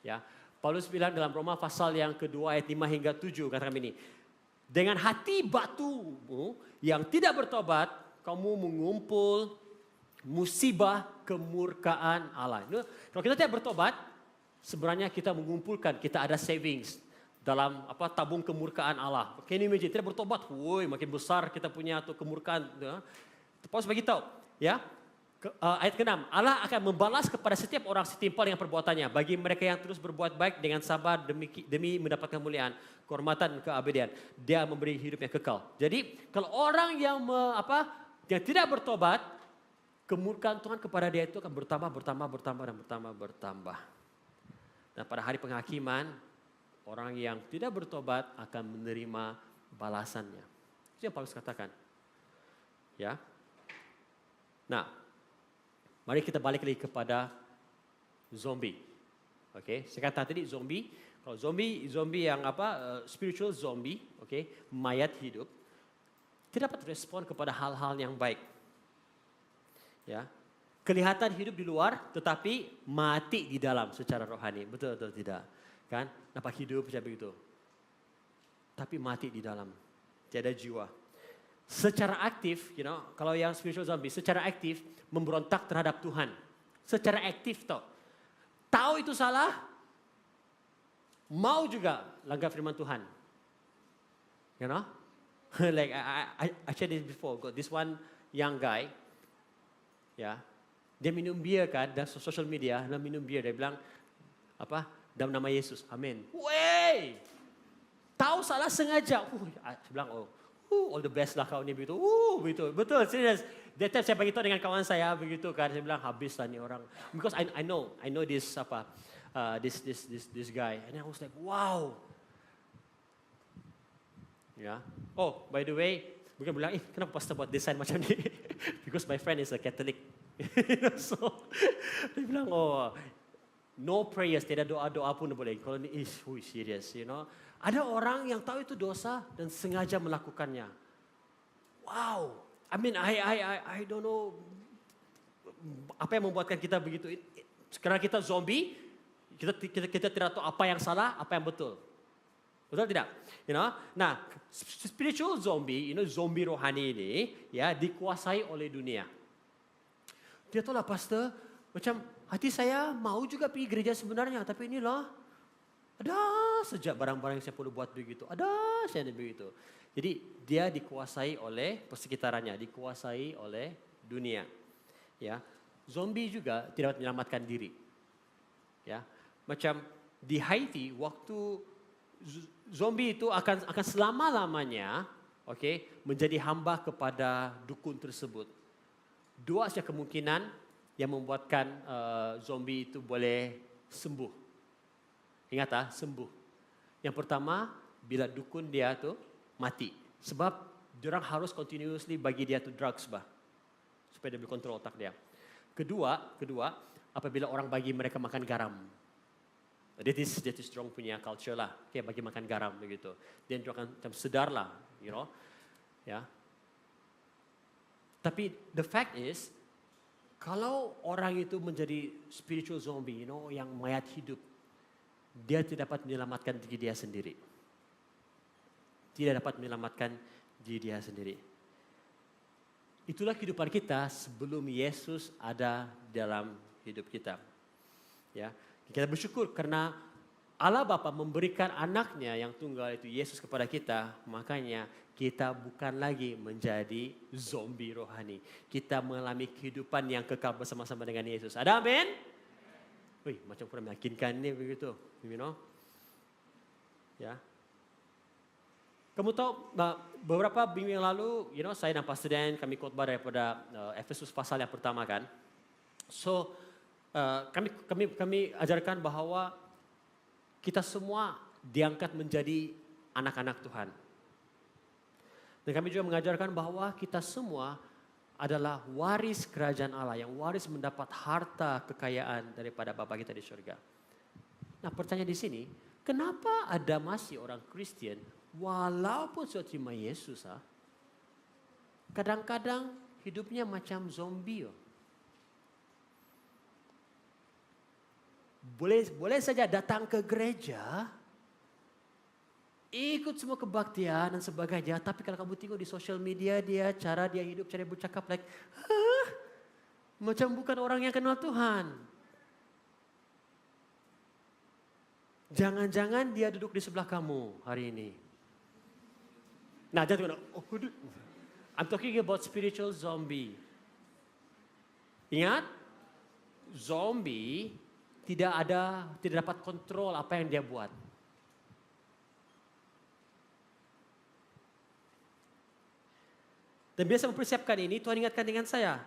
Ya, Paulus bilang dalam Roma pasal yang kedua ayat 5 hingga 7 katakan ini. Dengan hati batumu yang tidak bertobat, kamu mengumpul musibah kemurkaan Allah. Kalau kita tidak bertobat, sebenarnya kita mengumpulkan, kita ada savings dalam tabung kemurkaan Allah. Can you imagine? Tidak bertobat, makin besar kita punya atau kemurkaan. Paulus beritahu, ya. Ayat ke-6, Allah akan membalas kepada setiap orang setimpal dengan perbuatannya. Bagi mereka yang terus berbuat baik dengan sabar demi mendapatkan kemuliaan, kehormatan, keabadian. Dia memberi hidup yang kekal. Jadi kalau orang yang tidak bertobat, kemurkaan Tuhan kepada dia itu akan bertambah. Dan pada hari penghakiman, orang yang tidak bertobat akan menerima balasannya. Itu yang Paulus katakan. Ya. Nah, mari kita balik lagi kepada zombie. Oke, saya kata tadi zombie. Kalau zombie yang spiritual zombie, mayat hidup, tidak dapat respon kepada hal-hal yang baik. Ya, kelihatan hidup di luar, tetapi mati di dalam secara rohani. Betul atau tidak? Kan, nampak hidup macam begitu, tapi mati di dalam, tiada jiwa. Secara aktif, kalau yang spiritual zombie, secara aktif memberontak terhadap Tuhan. Secara aktif tahu itu salah, mau juga langgar firman Tuhan. Like I shared this before. Got this one young guy, ya, dia minum bir kan, dan social media, dia minum bir, dia bilang dalam nama Yesus, amin. Tahu salah sengaja. Saya bilang, all the best lah kau ni begitu. Begitu. Betul, serius. That time saya beritahu dengan kawan saya begitu kan, saya bilang habis lah ni orang. Because I know this this guy, and I was like, wow. Ya. Oh, by the way, bukan bilang, kenapa pastor buat desain macam ni? Because my friend is a Catholic. So, dia bilang, no prayers, tidak doa-doa pun boleh. Kalau ni, serious, you know. Ada orang yang tahu itu dosa dan sengaja melakukannya. Wow. I mean, I don't know apa yang membuatkan kita begitu. Karena kita zombie, kita tidak tahu apa yang salah, apa yang betul. Betul tidak? You know? Nah, spiritual zombie, zombie rohani ini ya dikuasai oleh dunia. Dia tahu lah pastor, macam hati saya mau juga pergi gereja sebenarnya, tapi inilah ada sejak barang-barang yang saya perlu buat begitu. Ada saya begitu. Jadi dia dikuasai oleh persekitarannya, dikuasai oleh dunia. Ya, zombie juga tidak dapat menyelamatkan diri. Ya, macam di Haiti waktu zombie itu akan selama-lamanya, menjadi hamba kepada dukun tersebut. Dua saja kemungkinan yang membuatkan zombie itu boleh sembuh. Ingat sembuh. Yang pertama, bila dukun dia tu mati. Sebab diorang harus continuously bagi dia tu drugs supaya dia boleh kontrol otak dia. Kedua, apabila orang bagi mereka makan garam. That is strong punya culture lah. Bagi makan garam begitu. Dan dia akan macam sedar lah, you know. Ya. Tapi the fact is, kalau orang itu menjadi spiritual zombie, yang mayat hidup, dia tidak dapat menyelamatkan diri dia sendiri. Tidak dapat menyelamatkan diri dia sendiri. Itulah kehidupan kita sebelum Yesus ada dalam hidup kita. Ya, kita bersyukur karena Allah Bapa memberikan anaknya yang tunggal itu Yesus kepada kita, makanya kita bukan lagi menjadi zombie rohani. Kita mengalami kehidupan yang kekal bersama-sama dengan Yesus. Ada amin? Wih, macam kurang meyakinkan ni begitu, you know. Ya. Kamu tahu beberapa minggu yang lalu, saya dan Pastor Dan kami khotbah daripada Efesus pasal yang pertama kan. So kami ajarkan bahawa kita semua diangkat menjadi anak-anak Tuhan. Dan kami juga mengajarkan bahawa kita semua adalah waris kerajaan Allah, yang waris mendapat harta kekayaan daripada Bapa kita di surga. Nah, pertanyaan di sini, kenapa ada masih orang Kristen walaupun sudah terima Yesus, kadang-kadang hidupnya macam zombie. Boleh saja datang ke gereja, ikut semua kebaktian dan sebagainya, tapi kalau kamu tengok di sosial media dia, cara dia hidup, cara dia bercakap, macam bukan orang yang kenal Tuhan. Jangan-jangan dia duduk di sebelah kamu hari ini. Nah, jangan I'm talking about spiritual zombie. Ingat, zombie tidak dapat kontrol apa yang dia buat. Dan biasa mempersiapkan ini, Tuhan ingatkan dengan saya.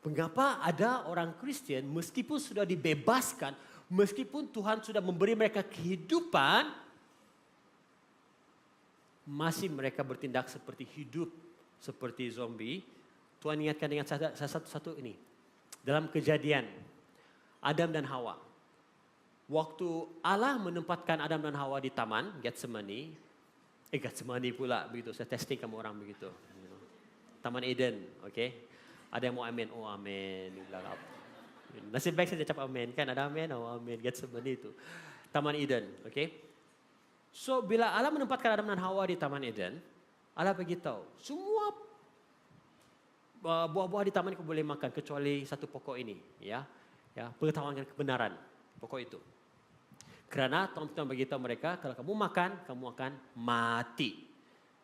Mengapa ada orang Kristen meskipun sudah dibebaskan, meskipun Tuhan sudah memberi mereka kehidupan, masih mereka bertindak seperti hidup, seperti zombie. Tuhan ingatkan dengan saya satu ini. Dalam Kejadian, Adam dan Hawa. Waktu Allah menempatkan Adam dan Hawa di taman Getsemani, Getsemani pula begitu, saya testing kamu orang begitu. Taman Eden, Ada yang mau amin? Oh amin. Nasib baik saya cakap amin, kan ada amin, oh amin. Getsemani itu. Taman Eden, So bila Allah menempatkan Adam dan Hawa di Taman Eden, Allah beritahu, semua buah-buah di taman itu boleh makan kecuali satu pokok ini, ya pengetahuan kebenaran, pokok itu. Kerana Tuhan beritahu mereka, kalau kamu makan, kamu akan mati.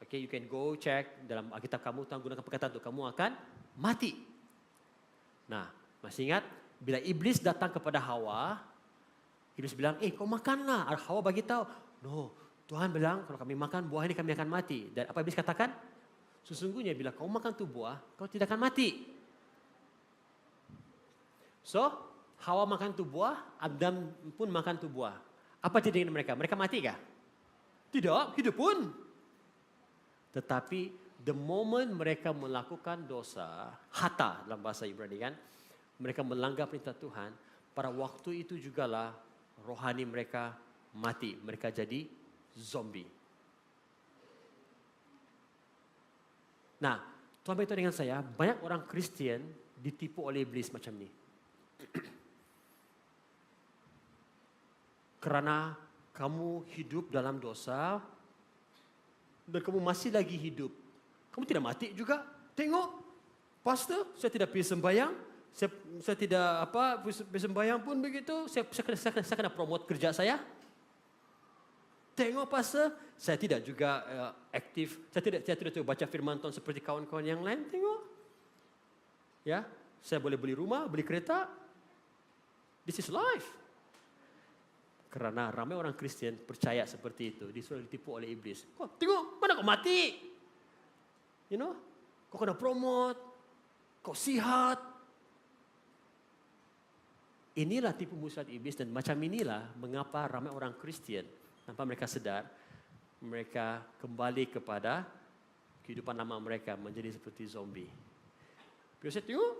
You can go check dalam Alkitab kamu, Tuhan gunakan perkataan itu, kamu akan mati. Nah, masih ingat bila iblis datang kepada Hawa, iblis bilang, kau makanlah. Hawa bagi tahu, no, Tuhan bilang kalau kami makan buah ini kami akan mati. Dan apa iblis katakan? Sesungguhnya bila kau makan tu buah, kau tidak akan mati. So, Hawa makan tu buah, Adam pun makan tu buah. Apa jadi dengan mereka? Mereka mati kah? Tidak, hidup pun. Tetapi the moment mereka melakukan dosa, hata dalam bahasa Ibrani kan, mereka melanggar perintah Tuhan, pada waktu itu jugalah rohani mereka mati. Mereka jadi zombie. Nah, Tuhan beritahu dengan saya, banyak orang Kristian ditipu oleh iblis macam ni. Kerana kamu hidup dalam dosa dan kamu masih lagi hidup. Kamu tidak mati juga. Tengok, pastor, saya tidak pergi sembahyang. Saya tidak pergi sembahyang pun begitu. Saya kena promote kerja saya. Tengok pastor, saya tidak juga aktif. Saya tidak baca firman Tuhan seperti kawan-kawan yang lain. Tengok. Ya, saya boleh beli rumah, beli kereta. This is life. Kerana ramai orang Kristian percaya seperti itu. Dia sudah ditipu oleh iblis. Kau tengok, mana kau mati? You know, kau kena promote. Kau sihat. Inilah tipu muslihat iblis dan macam inilah mengapa ramai orang Kristian tanpa mereka sedar, mereka kembali kepada kehidupan lama mereka menjadi seperti zombie. Bila saya tengok,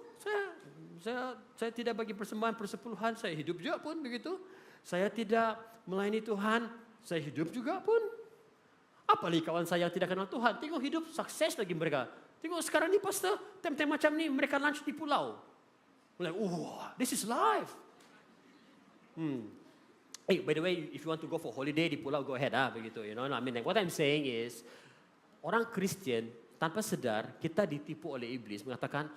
saya tidak bagi persembahan persepuluhan, saya hidup juga pun begitu. Saya tidak melayani Tuhan, saya hidup juga pun. Apalagi kawan saya yang tidak kenal Tuhan, tengok hidup sukses lagi mereka. Tengok sekarang ni pastor, time-time macam ni mereka lunch di pulau. Like, this is life. Hey, by the way, if you want to go for holiday di pulau, go ahead begitu. You know, I mean, what I'm saying is, orang Kristian tanpa sedar kita ditipu oleh iblis mengatakan,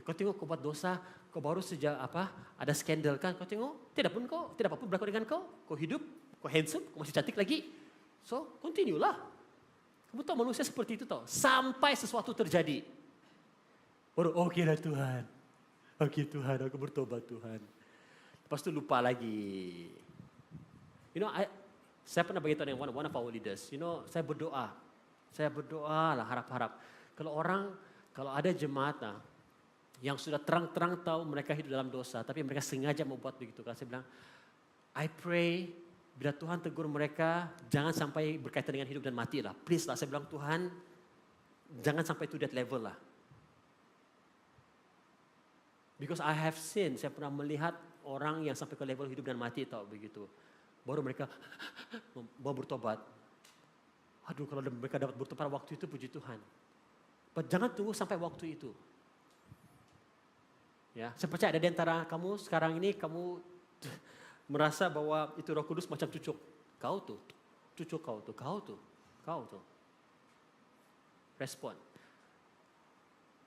kau tengok kau buat dosa, kau baru sejak ada skandal kan, kau tengok tidak apa-apa berlaku dengan kau hidup, kau handsome, kau masih cantik lagi, so continue lah. Kamu tahu manusia seperti itu tahu, sampai sesuatu terjadi, baru oke lah Tuhan, oke Tuhan, aku bertobat Tuhan, lepas itu lupa lagi. You know, saya pernah beritahu dengan one of our leaders, you know, saya berdoa lah harap-harap. Kalau ada jemaat yang sudah terang-terang tahu mereka hidup dalam dosa, tapi mereka sengaja membuat begitu. Kalau saya bilang, I pray bila Tuhan tegur mereka, jangan sampai berkaitan dengan hidup dan mati lah. Please lah, saya bilang Tuhan, jangan sampai to that level lah. Because I have seen, saya pernah melihat orang yang sampai ke level hidup dan mati tahu begitu. Baru mereka mau bertobat. Aduh, kalau mereka dapat bertobat waktu itu, puji Tuhan. But jangan tunggu sampai waktu itu. Ya, saya percaya ada di antara kamu sekarang ini, kamu merasa bahwa itu Roh Kudus macam cucuk. Kau tuh. Respon.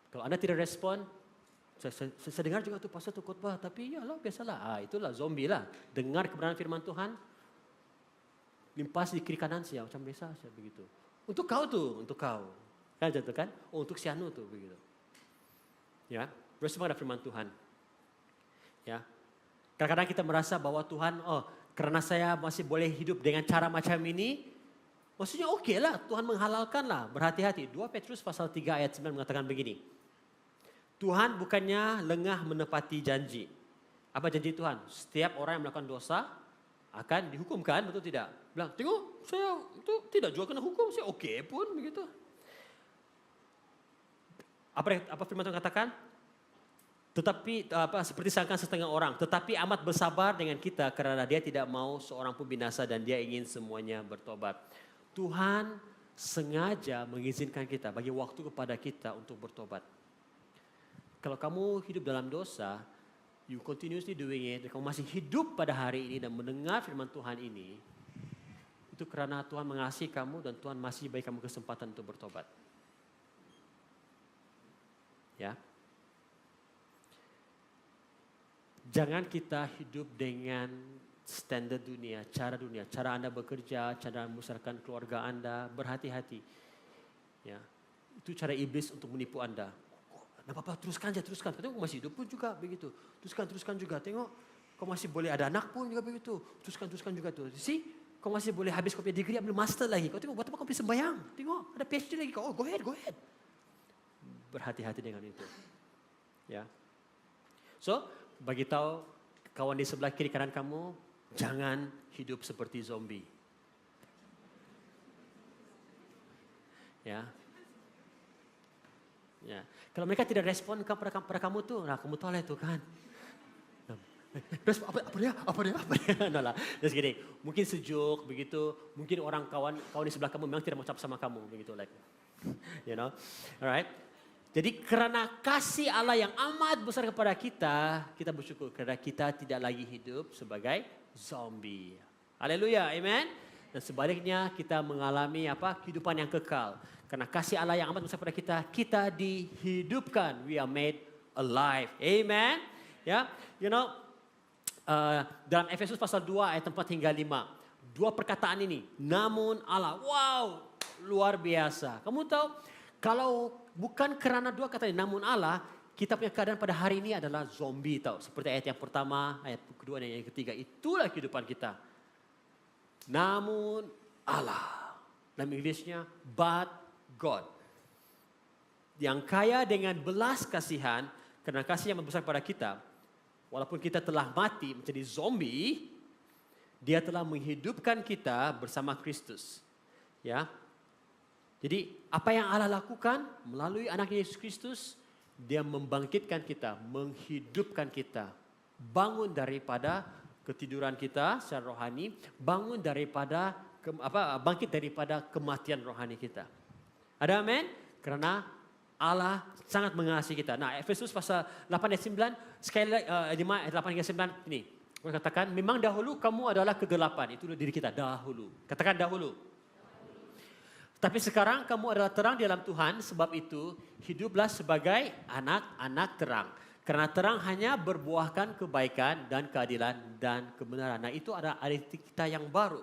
Kalau Anda tidak respon, saya dengar juga tuh pastor tuh khotbah, tapi ya lah biasalah. Itulah zombie lah. Dengar kebenaran firman Tuhan, limpas di kiri kanan siapa macam biasa begitu. Untuk kau tuh, untuk kau. Kan jatuh kan? Untuk si anu tuh begitu. Ya, respon pada firman Tuhan. Ya. Kadang-kadang kita merasa bahwa Tuhan, karena saya masih boleh hidup dengan cara macam ini, maksudnya oke lah, Tuhan menghalalkan lah, berhati-hati. 2 Petrus pasal 3 ayat 9 mengatakan begini. Tuhan bukannya lengah menepati janji. Apa janji Tuhan? Setiap orang yang melakukan dosa akan dihukumkan, betul tidak? Bilang, tengok saya itu tidak juga kena hukum, saya oke pun begitu. Apa firman Tuhan katakan? Tetapi seperti sangka setengah orang, tetapi amat bersabar dengan kita karena dia tidak mau seorang pun binasa dan dia ingin semuanya bertobat. Tuhan sengaja mengizinkan kita, bagi waktu kepada kita untuk bertobat. Kalau kamu hidup dalam dosa, you continuously doing it, dan kamu masih hidup pada hari ini dan mendengar firman Tuhan ini, itu karena Tuhan mengasihi kamu dan Tuhan masih bagi kamu kesempatan untuk bertobat. Ya. Jangan kita hidup dengan standar dunia, cara Anda bekerja, cara membesarkan keluarga Anda, berhati-hati. Ya. Itu cara iblis untuk menipu Anda. Nah, Bapak teruskan. Tengok kau masih hidup pun juga begitu. Teruskan juga. Tengok kau masih boleh ada anak pun juga begitu. Teruskan juga tuh. See, Kau masih boleh habis kau punya degree, ambil master lagi. Kau tengok buat apa kau pergi sembahyang. Tengok ada PhD lagi kau. Oh, go ahead. Berhati-hati dengan itu. Ya. So, bagi tahu kawan di sebelah kiri kanan kamu, jangan hidup seperti zombie. Ya. Ya. Kalau mereka tidak respon pada kamu tuh, nah kamu tahu lah itu kan. Apa dia? No lah, just kidding. Mungkin sejuk begitu, mungkin orang kawan di sebelah kamu memang tidak mau cap sama kamu begitu, like, you know, alright. Jadi karena kasih Allah yang amat besar kepada kita, kita bersyukur karena kita tidak lagi hidup sebagai zombie. Haleluya, amen. Dan sebaliknya kita mengalami kehidupan yang kekal. Karena kasih Allah yang amat besar kepada kita, kita dihidupkan. We are made alive. Amen. Ya, you know, dalam Efesus pasal 2 ayat 4 hingga 5. Dua perkataan ini, namun Allah. Wow, luar biasa. Kamu tahu, kalau bukan kerana dua kata ini, namun Allah, kita punya keadaan pada hari ini adalah zombie tahu. Seperti ayat yang pertama, ayat kedua dan yang ketiga. Itulah kehidupan kita. Namun Allah. Dalam Inggrisnya, but God. Yang kaya dengan belas kasihan, karena kasih yang besar pada kita, walaupun kita telah mati menjadi zombie, Dia telah menghidupkan kita bersama Kristus. Ya. Jadi apa yang Allah lakukan melalui anaknya Yesus Kristus, Dia membangkitkan kita, menghidupkan kita, bangun daripada ketiduran kita secara rohani, bangun daripada bangkit daripada kematian rohani kita. Ada amin? Karena Allah sangat mengasihi kita. Nah, Efesus pasal 8 ayat 9, sekali lagi 5 ayat 8 hingga 9 ini. Saya katakan, memang dahulu kamu adalah kegelapan, itu diri kita dahulu. Katakan dahulu. Tapi sekarang kamu adalah terang di dalam Tuhan, sebab itu hiduplah sebagai anak-anak terang. Karena terang hanya berbuahkan kebaikan dan keadilan dan kebenaran. Nah, itu ada identitas kita yang baru.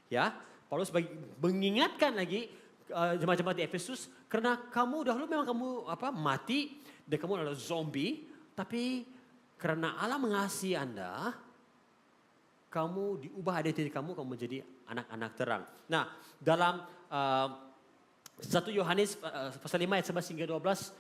Ya, Paulus mengingatkan lagi jemaat-jemaat di Efesus, karena kamu dahulu memang kamu mati dan kamu adalah zombie, tapi karena Allah mengasihi Anda, kamu diubah identitas kamu menjadi anak-anak terang. Nah, dalam 1 Yohanes pasal 5 ayat 11 hingga 12,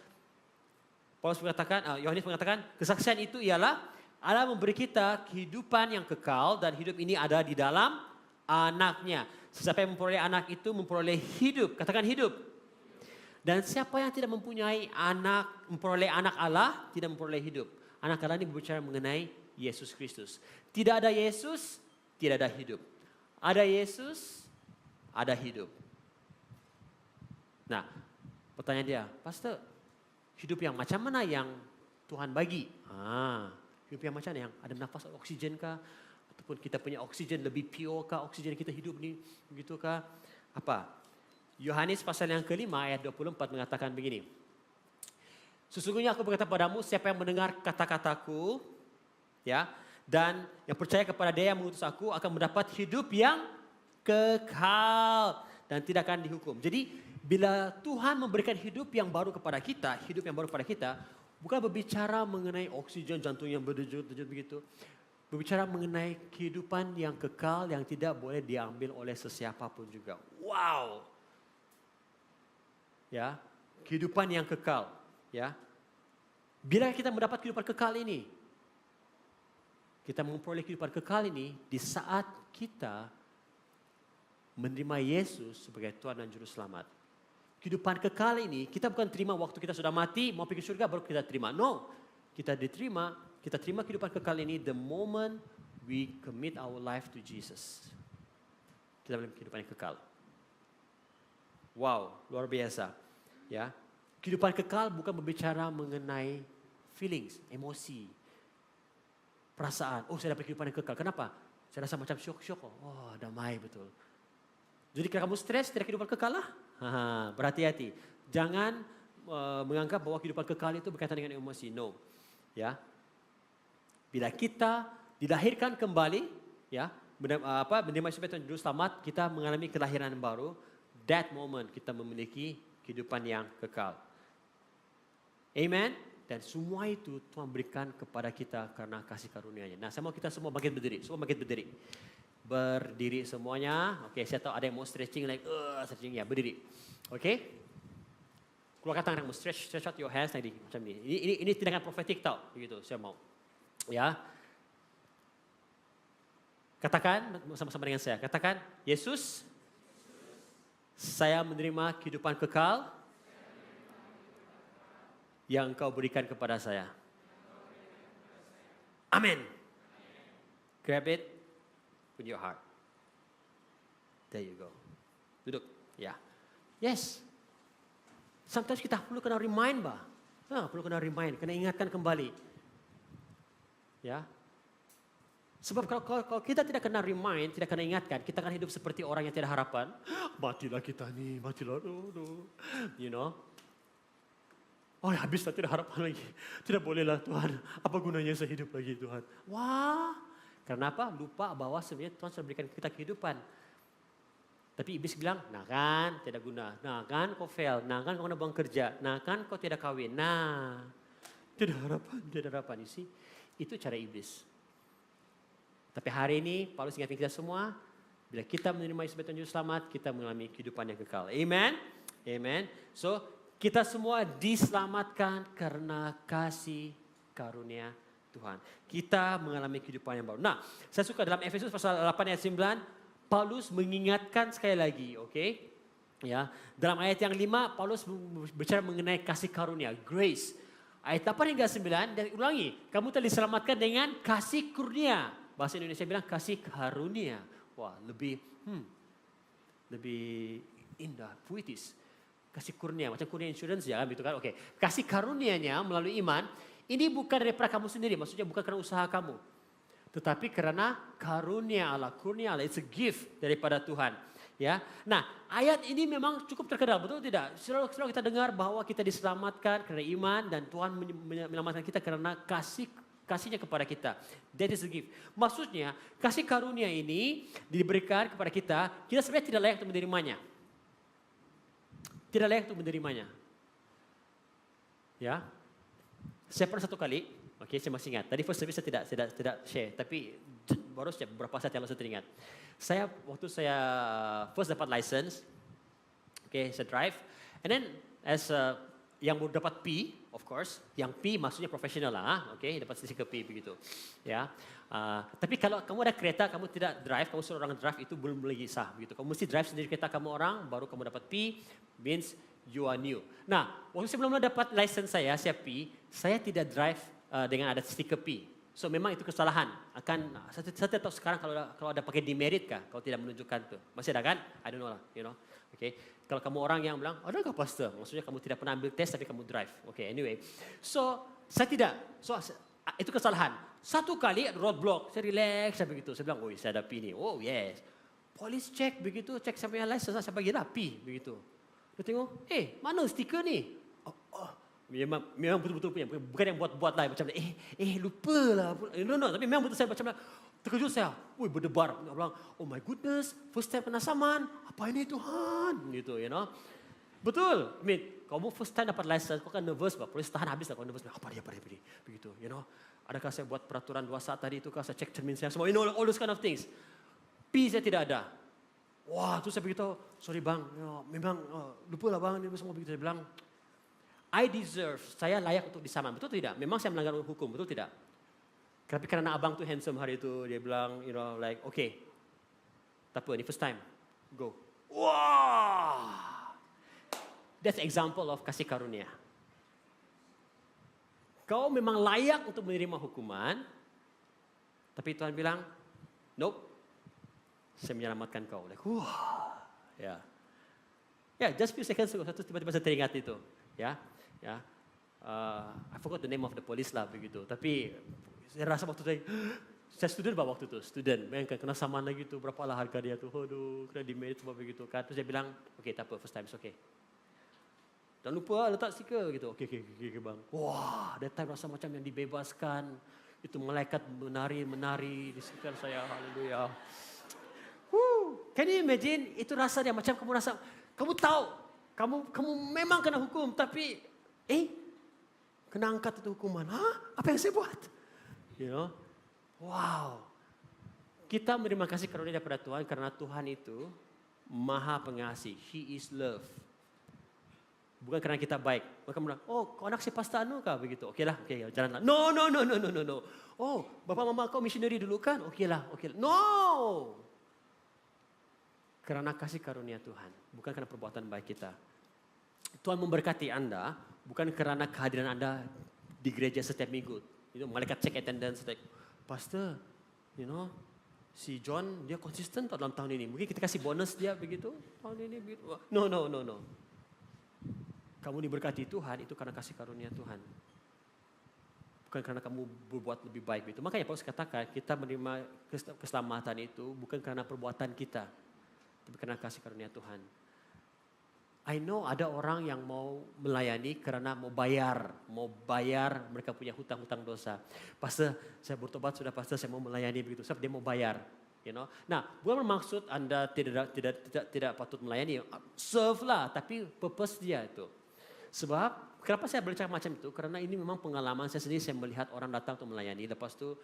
Yohanes mengatakan, kesaksian itu ialah Allah memberi kita kehidupan yang kekal dan hidup ini ada di dalam anaknya. Siapa yang memperoleh anak itu memperoleh hidup. Katakan hidup. Dan siapa yang tidak mempunyai memperoleh anak Allah, tidak memperoleh hidup. Anak Allah ini berbicara mengenai Yesus Kristus. Tidak ada Yesus, tidak ada hidup. Ada Yesus, ada hidup. Nah, pertanyaan dia, Pastor, hidup yang macam mana yang Tuhan bagi? Hidup yang macam yang ada nafas oksigen kah? Ataupun kita punya oksigen lebih pure kah? Oksigen kita hidup ni, begitu kah? Apa? Yohanes pasal yang kelima ayat 24 mengatakan begini. Sesungguhnya aku berkata padamu, siapa yang mendengar kata-kataku, ya, dan yang percaya kepada Dia yang mengutus aku akan mendapat hidup yang kekal dan tidak akan dihukum. Jadi bila Tuhan memberikan hidup yang baru kepada kita, bukan berbicara mengenai oksigen jantung yang berdenyut-denyut begitu. Berbicara mengenai kehidupan yang kekal yang tidak boleh diambil oleh sesiapa pun juga. Wow. Ya, kehidupan yang kekal, ya. Bila kita mendapat kehidupan kekal ini, kita memperoleh kehidupan kekal ini di saat kita menerima Yesus sebagai Tuhan dan Juru Selamat. Kehidupan kekal ini kita bukan terima waktu kita sudah mati, mau pergi surga baru kita terima. No, kita terima kehidupan kekal ini the moment we commit our life to Jesus. Kita dalam kehidupan yang kekal. Wow, luar biasa. Ya, kehidupan kekal bukan berbicara mengenai feelings, emosi, perasaan. Oh, saya dapat kehidupan yang kekal. Kenapa? Saya rasa macam syok-syok. Oh, damai betul. Jadi kalau kamu stres, tidak kehidupan kekal lah. Berhati-hati. Jangan menganggap bahwa kehidupan kekal itu berkaitan dengan emosi. No. Ya. Bila kita dilahirkan kembali, ya, menerima Yesus sebagai Juru Selamat, kita mengalami kelahiran baru. That moment kita memiliki kehidupan yang kekal. Amen. Dan semua itu Tuhan berikan kepada kita karena kasih karunia-Nya. Nah, saya mau kita semua bangkit berdiri. Semua bangkit berdiri. Berdiri semuanya. Okey, saya tahu ada yang mau stretching like stretching ya, berdiri. Okey. Keluarkan tangan kamu, stretch out your hands tadi macam ni. Ini tindakan profetik tau, begitu saya mau. Ya. Katakan bersama-sama dengan saya. Katakan, Yesus, saya menerima kehidupan kekal yang Engkau berikan kepada saya. Amin. Grab it with your heart. There you go. Duduk. Ya. Yes. Sometimes kita perlu kena remind bah. Perlu kena remind, kena ingatkan kembali. Ya. Sebab kalau kita tidak kena remind, tidak kena ingatkan, kita akan hidup seperti orang yang tidak harapan. Matilah kita ni, matilah. You know. Oh habislah, tidak harapan lagi. Tidak bolehlah Tuhan. Apa gunanya saya hidup lagi Tuhan? Wah. Kenapa? Lupa bahwa sebenarnya Tuhan sudah berikan kita kehidupan. Tapi iblis bilang, nah kan tidak guna. Nah kan kau fail. Nah kan kau kena buang kerja. Nah kan kau tidak kahwin. Nah. Tidak harapan. You see? Itu cara iblis. Tapi hari ini, Paulus ingatkan kita semua, bila kita menerima Yesus sebagai Juru Selamat, kita mengalami kehidupan yang kekal. Amen? Amen. So, kita semua diselamatkan karena kasih karunia Tuhan. Kita mengalami kehidupan yang baru. Nah, saya suka dalam Efesus pasal 8 ayat 9, Paulus mengingatkan sekali lagi, okay? Ya, dalam ayat yang 5, Paulus berbicara mengenai kasih karunia, grace. Ayat 8 hingga 9, dan ulangi, kamu telah diselamatkan dengan kasih kurnia. Bahasa Indonesia bilang kasih karunia. Wah, lebih indah, puitis. Kasih kurnia, macam kurnia insurance ya, gitu kan? Oke, kasih karunianya melalui iman. Ini bukan daripada kamu sendiri, maksudnya bukan karena usaha kamu. Tetapi karena karunia Allah, it's a gift daripada Tuhan. Ya, nah ayat ini memang cukup terkenal, betul tidak? Selalu kita dengar bahwa kita diselamatkan karena iman dan Tuhan menyelamatkan kita karena kasihnya kepada kita. That is the gift. Maksudnya kasih karunia ini diberikan kepada kita sebenarnya tidak layak untuk menerimanya. Tidak layak untuk menerimanya. Ya, saya pernah satu kali, saya masih ingat. Tadi first service saya tidak share, tapi baru saja beberapa saat yang lalu saya teringat. Waktu saya first dapat license, saya drive, and then as yang mau dapat P, of course, yang P maksudnya profesional lah, dapat stiker P begitu, ya. Tapi kalau kamu ada kereta, kamu tidak drive, kamu suruh orang drive itu belum lagi sah begitu. Kamu mesti drive sendiri kereta kamu orang, baru kamu dapat P, means you are new. Nah, waktu sebelum dapat license saya P, saya tidak drive dengan ada stiker P. So memang itu kesalahan. Saya tidak tahu sekarang kalau ada pakai demerit kah, kalau tidak menunjukkan itu. Masih ada kan? I don't know lah, you know. Kalau kamu orang yang bilang, ada nggak pastor? Maksudnya kamu tidak pernah ambil tes tapi kamu drive. Anyway. So, saya tidak. So, itu kesalahan. Satu kali roadblock, saya relax, saya begitu. Saya bilang, saya ada P ini. Oh yes. Police check begitu, cek saya punya license, saya bagilah P begitu. Dia tengok, mana stiker ni? Memang betul-betul punya, bukan yang buat-buat lah macam lupa lah. No, tapi memang betul saya macam terkejut saya. Berdebar. Dia bilang, oh my goodness, first time kena saman. Apa ini Tuhan? Gitu, you know. Betul. Kamu first time dapat license, kau kan nervous, polis tahan habis lah kau nervous. Apa dia. Begitu, you know. Adakah saya buat peraturan 2 saat tadi itu, saya cek cermin saya semua, you know, all those kind of things. P saya tidak ada. Wah, tu saya beritahu, sorry bang, memang lupa lah bang, dia semua begitu. Saya bilang, I deserve, saya layak untuk disaman. Betul tidak? Memang saya melanggar hukum, betul tidak? Tapi karena abang tu handsome hari itu, dia bilang, you know, like, tak apa, ini first time, go. Wah, that's example of kasih karunia. Kau memang layak untuk menerima hukuman, tapi Tuhan bilang, nope, saya menyelamatkan kau. Like, just few seconds ago, tiba-tiba saya teringat itu, ya. I forgot the name of the police lah begitu. Tapi saya rasa waktu saya student waktu itu, bayangkan kena saman lagi tu, berapa lah harga dia tu, kena demerit semua begitu kan. Terus saya bilang, tak apa, first time, it's okay. Jangan lupa letak stiker gitu. Okay, bang. Wah, that time rasa macam yang dibebaskan. Itu malaikat menari di sekitar saya. Haleluya. Can you imagine? Itu rasa dia macam kamu rasa, kamu tahu, kamu memang kena hukum, tapi kena angkat itu hukuman. Apa yang saya buat? You know? Wow. kita menerima kasih karunia daripada Tuhan karena Tuhan itu Maha Pengasih. He is love. Bukan karena kita baik. Mereka bilang, oh kau anak si Pastor Anu kah begitu? Okeylah, okey, jalanlah. No. Oh, bapa mama kau missionary dulu kan? Okeylah. No. Karena kasih karunia Tuhan, bukan karena perbuatan baik kita. Tuhan memberkati Anda, bukan karena kehadiran Anda di gereja setiap minggu. Itu malaikat cek attendance, like, Pastor, si John dia konsisten dalam tahun ini. Mungkin kita kasih bonus dia begitu tahun ini. Begitu. No. Kamu diberkati Tuhan itu karena kasih karunia Tuhan. Bukan karena kamu berbuat lebih baik. Itu. Makanya Paulus katakan kita menerima keselamatan itu bukan karena perbuatan kita. Tapi karena kasih karunia Tuhan. I know ada orang yang mau melayani karena mau bayar mereka punya hutang-hutang dosa. Pastor, saya bertobat sudah pastor, saya mau melayani begitu. Sebab dia mau bayar. Nah, bukan bermaksud Anda tidak patut melayani. Serve lah, tapi purpose dia itu. Sebab, kenapa saya bercakap macam itu? Karena ini memang pengalaman saya sendiri, saya melihat orang datang untuk melayani. Lepas itu,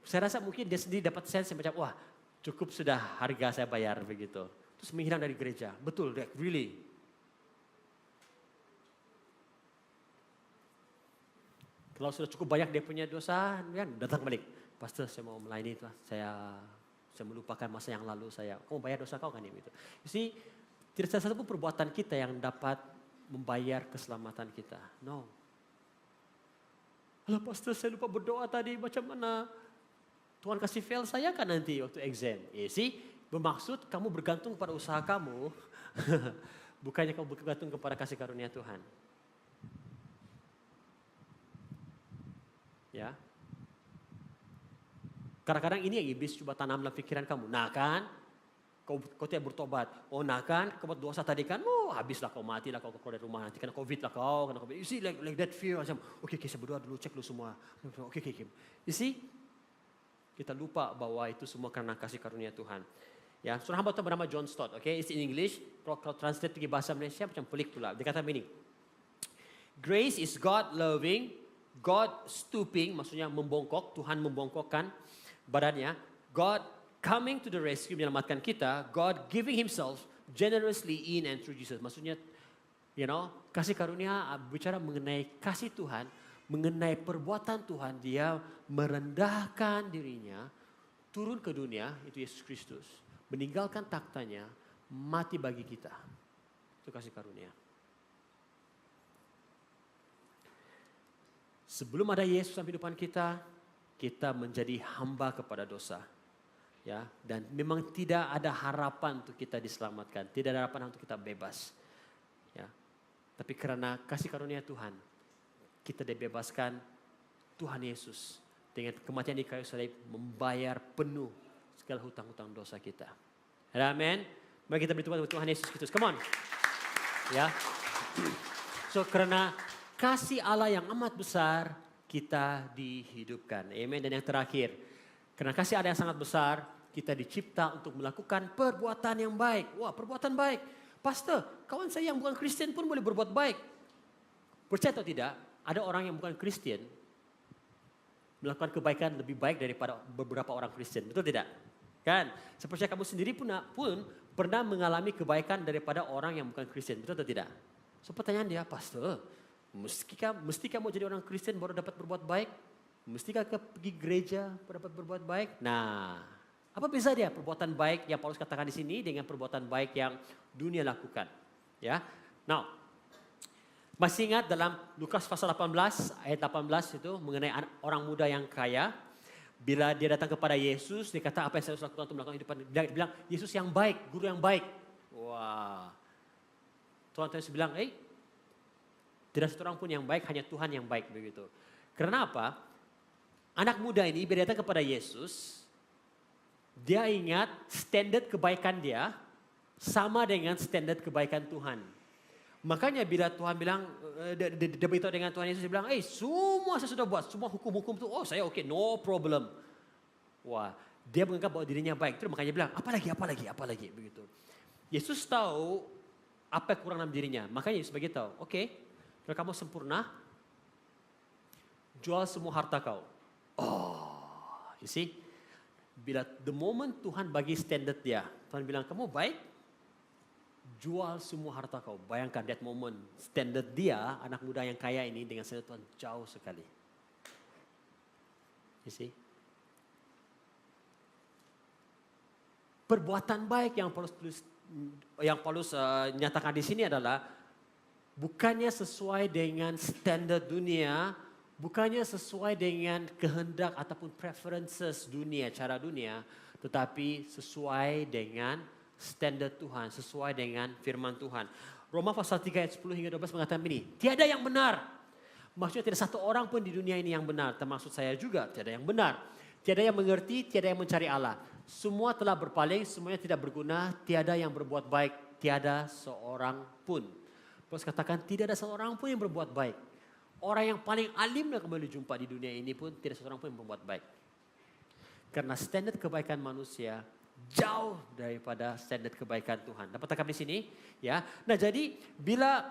saya rasa mungkin dia sendiri dapat sense macam, wah cukup sudah harga saya bayar begitu. Terus menghilang dari gereja. Betul, really. Kalau sudah cukup banyak dia punya dosa, kan datang balik. Pastor, saya mau melayani itu, saya melupakan masa yang lalu saya. Kamu bayar dosa kau kan ya gitu. Jadi tidak ada satu perbuatan kita yang dapat membayar keselamatan kita. No. Alah pastor, saya lupa berdoa tadi, macam mana? Tuhan kasih fail saya kan nanti waktu exam. Bermaksud kamu bergantung pada usaha kamu, bukannya kamu bergantung kepada kasih karunia Tuhan. Ya. Kadang-kadang ini yang iblis coba tanam dalam pikiran kamu. Nah kan, kau tidak bertobat. Oh nah kan, kau buat dosa tadi kan, habislah kau, matilah kau keluar dari rumah. Nanti kena COVID lah kau. Kena COVID. You see like that fear. Macam, okay, saya berdoa dulu, cek dulu semua. Okay. You see, kita lupa bahwa itu semua karena kasih karunia Tuhan. Ya, seorang hamba Tuhan bernama John Stott. Okay, it's in English. Kalau translate pergi bahasa Malaysia macam pelik pula. Dia kata begini. Grace is God loving, God stooping, maksudnya membongkok. Tuhan membongkokkan badannya. God coming to the rescue, menyelamatkan kita. God giving himself generously in and through Jesus. Maksudnya, kasih karunia bicara mengenai kasih Tuhan, mengenai perbuatan Tuhan. Dia merendahkan dirinya, turun ke dunia, itu Yesus Kristus. Meninggalkan taktanya, mati bagi kita. Itu kasih karunia. Sebelum ada Yesus dalam kehidupan kita, kita menjadi hamba kepada dosa. Ya, dan memang tidak ada harapan untuk kita diselamatkan, tidak ada harapan untuk kita bebas. Ya. Tapi karena kasih karunia Tuhan, kita dibebaskan. Tuhan Yesus dengan kematian di kayu salib membayar penuh segala hutang-hutang dosa kita. Amen. Mari kita beri tepuk tangan Tuhan Yesus Kristus. Come on. Ya. So karena kasih Allah yang amat besar, kita dihidupkan. Amen. Dan yang terakhir, karena kasih Allah yang sangat besar, kita dicipta untuk melakukan perbuatan yang baik. Wah, perbuatan baik. Pastor, kawan saya yang bukan Kristen pun boleh berbuat baik. Percaya atau tidak, ada orang yang bukan Kristen melakukan kebaikan lebih baik daripada beberapa orang Kristen. Betul tidak? Kan? Seperti kamu sendiri pun pernah mengalami kebaikan daripada orang yang bukan Kristen. Betul atau tidak? So pertanyaan dia, Pastor, mesti kamu jadi orang Kristen baru dapat berbuat baik? Mestikah pergi gereja baru dapat berbuat baik? Nah, apa beza dia perbuatan baik yang Paulus katakan di sini dengan perbuatan baik yang dunia lakukan? Ya. Now, masih ingat dalam Lukas pasal 18 ayat 18 itu mengenai orang muda yang kaya. Bila dia datang kepada Yesus, dia kata apa yang saya harus lakukan untuk melakukan kehidupan. Dia bilang, Yesus yang baik, guru yang baik. Wah. Tuhan Yesus bilang, tidak seorang pun yang baik, hanya Tuhan yang baik begitu. Karena apa? Anak muda ini bila datang kepada Yesus, dia ingat standar kebaikan dia sama dengan standar kebaikan Tuhan. Makanya bila Tuhan bilang, dia beritahu dengan Tuhan Yesus, dia bilang, semua saya sudah buat, semua hukum-hukum itu, saya okay, no problem. Wah, dia menganggap bahwa dirinya baik, terus makanya bilang, apa lagi, begitu. Yesus tahu apa yang kurang dalam dirinya, makanya Yesus beritahu, okay, kalau kamu sempurna, jual semua harta kau. You see? Bila the moment Tuhan bagi standard dia, Tuhan bilang kamu baik, jual semua harta kau. Bayangkan that moment, standard dia, anak muda yang kaya ini dengan standard Tuhan jauh sekali. You see? Perbuatan baik yang Paulus nyatakan di sini adalah bukannya sesuai dengan standar dunia, bukannya sesuai dengan kehendak ataupun preferences dunia, cara dunia, tetapi sesuai dengan standar Tuhan, sesuai dengan firman Tuhan. Roma pasal 3 ayat 10 hingga 12 mengatakan ini, tiada yang benar. Maksudnya tidak satu orang pun di dunia ini yang benar, termasuk saya juga, tiada yang benar. Tiada yang mengerti, tiada yang mencari Allah. Semua telah berpaling, semuanya tidak berguna, tiada yang berbuat baik, tiada seorang pun. Paulus katakan tidak ada seorang pun yang berbuat baik. Orang yang paling alim yang kembali jumpa di dunia ini pun tidak seorang pun yang berbuat baik. Karena standar kebaikan manusia jauh daripada standar kebaikan Tuhan. Dapat tangkap di sini, ya. Nah, jadi bila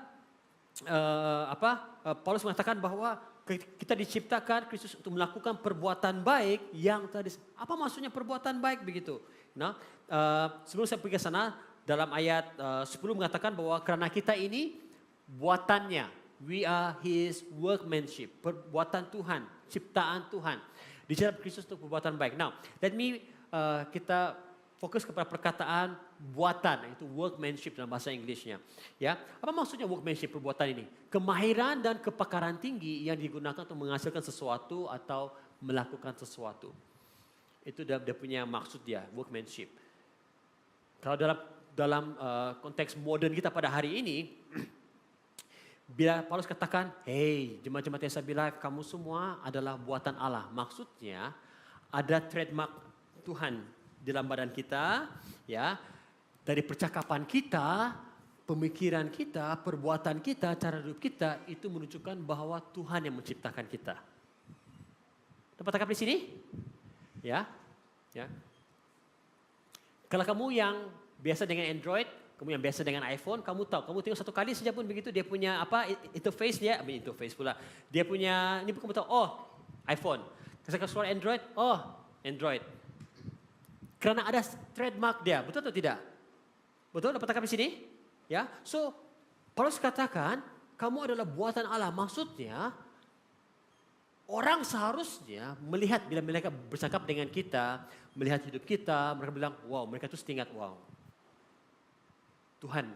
Paulus mengatakan bahwa kita diciptakan Kristus untuk melakukan perbuatan baik yang tadi. Apa maksudnya perbuatan baik begitu? Nah, sebelum saya pergi ke sana, dalam ayat 10 mengatakan bahwa karena kita ini buatannya, we are His workmanship, perbuatan Tuhan, ciptaan Tuhan. Diciptakan Kristus untuk perbuatan baik. Now, let me kita fokus kepada perkataan buatan, itu workmanship dalam bahasa Inggrisnya. Ya, apa maksudnya workmanship, perbuatan ini? Kemahiran dan kepakaran tinggi yang digunakan untuk menghasilkan sesuatu atau melakukan sesuatu. Itu dia punya maksud dia, workmanship. Kalau dalam konteks modern kita pada hari ini, bila Paulus katakan, hey jemaat-jemaat yang saya bilang, kamu semua adalah buatan Allah. Maksudnya ada trademark Tuhan di dalam badan kita, ya, dari percakapan kita, pemikiran kita, perbuatan kita, cara hidup kita itu menunjukkan bahwa Tuhan yang menciptakan kita. Dapat tangkap di sini? Ya, ya. Kalau kamu yang biasa dengan Android, kamu yang biasa dengan iPhone, kamu tahu, kamu tengok satu kali saja pun begitu dia punya interface dia, interface pula. Dia punya, ini kamu tahu, oh iPhone. Ketika keluar Android, oh Android. Karena ada trademark dia, betul atau tidak? Betul, dapat tangkap di sini? Ya, so Paulus katakan kamu adalah buatan Allah. Maksudnya orang seharusnya melihat bila mereka bercakap dengan kita, melihat hidup kita, mereka bilang, wow, mereka itu setingkat wow. Tuhan,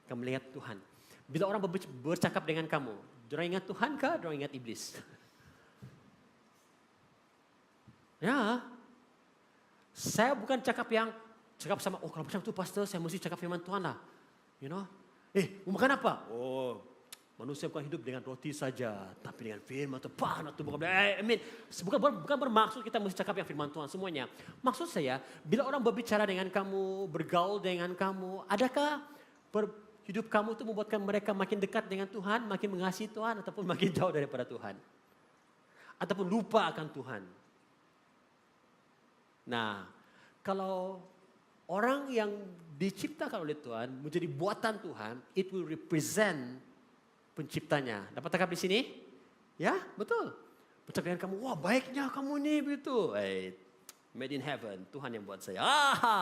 kamu melihat Tuhan. Bila orang bercakap dengan kamu, dorang ingat Tuhan kah? Dorang ingat iblis? Ya. Saya bukan cakap sama, oh kalau macam tu pastor, saya mesti cakap firman Tuhan lah. You know, mau makan apa? Oh, manusia bukan hidup dengan roti saja, tapi dengan firman Tuhan. Bukan bermaksud kita mesti cakap yang firman Tuhan semuanya. Maksud saya, bila orang berbicara dengan kamu, bergaul dengan kamu, adakah hidup kamu itu membuatkan mereka makin dekat dengan Tuhan, makin mengasihi Tuhan, ataupun makin jauh daripada Tuhan? Ataupun lupa akan Tuhan? Nah, kalau orang yang diciptakan oleh Tuhan menjadi buatan Tuhan, it will represent penciptanya. Dapat tangkap di sini? Ya, betul. Bercakap dengan kamu, wah baiknya kamu nih begitu. Made in heaven, Tuhan yang buat saya.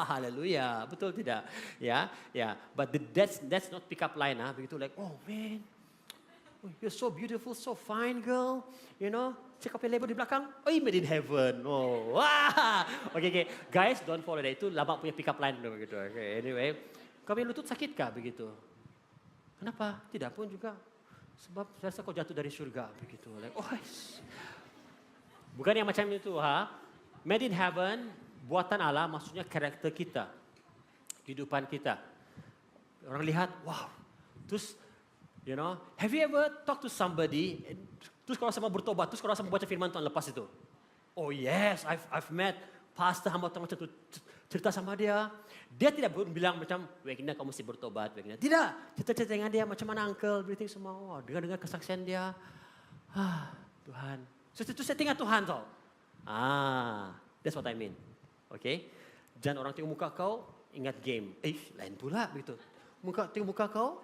Haleluya, betul tidak? Ya, ya. But that's not pick up line, begitu like, oh man, you're so beautiful, so fine girl, you know. Check up your label di belakang. Oh, made in heaven. Oh, wah. Okay. Guys, don't follow that. Itu lama punya pick up line begitu. Okay, anyway, kau punya lutut sakit kah begitu? Kenapa? Tidak pun juga. Sebab saya rasa kau jatuh dari surga begitu. Like, bukan yang macam itu, Made in heaven, buatan Allah, maksudnya karakter kita, kehidupan kita. Orang lihat, wow. Terus, you know, have you ever talk to somebody? Terus kalau sama bertobat, terus kalau sama baca firman Tuhan lepas itu. Oh yes, I've met pastor hamba Tuhan macam tu, cerita sama dia. Dia tidak bilang macam, Wegna kamu mesti bertobat, Wegna. Tidak, cerita-cerita dengan dia macam mana uncle, everything semua. Oh, dengar-dengar kesaksian dia. Tuhan. Terus saya tinggal Tuhan tau. That's what I mean. Okay? Jangan orang tengok muka kau, ingat game. Lain pula begitu. Tengok muka kau,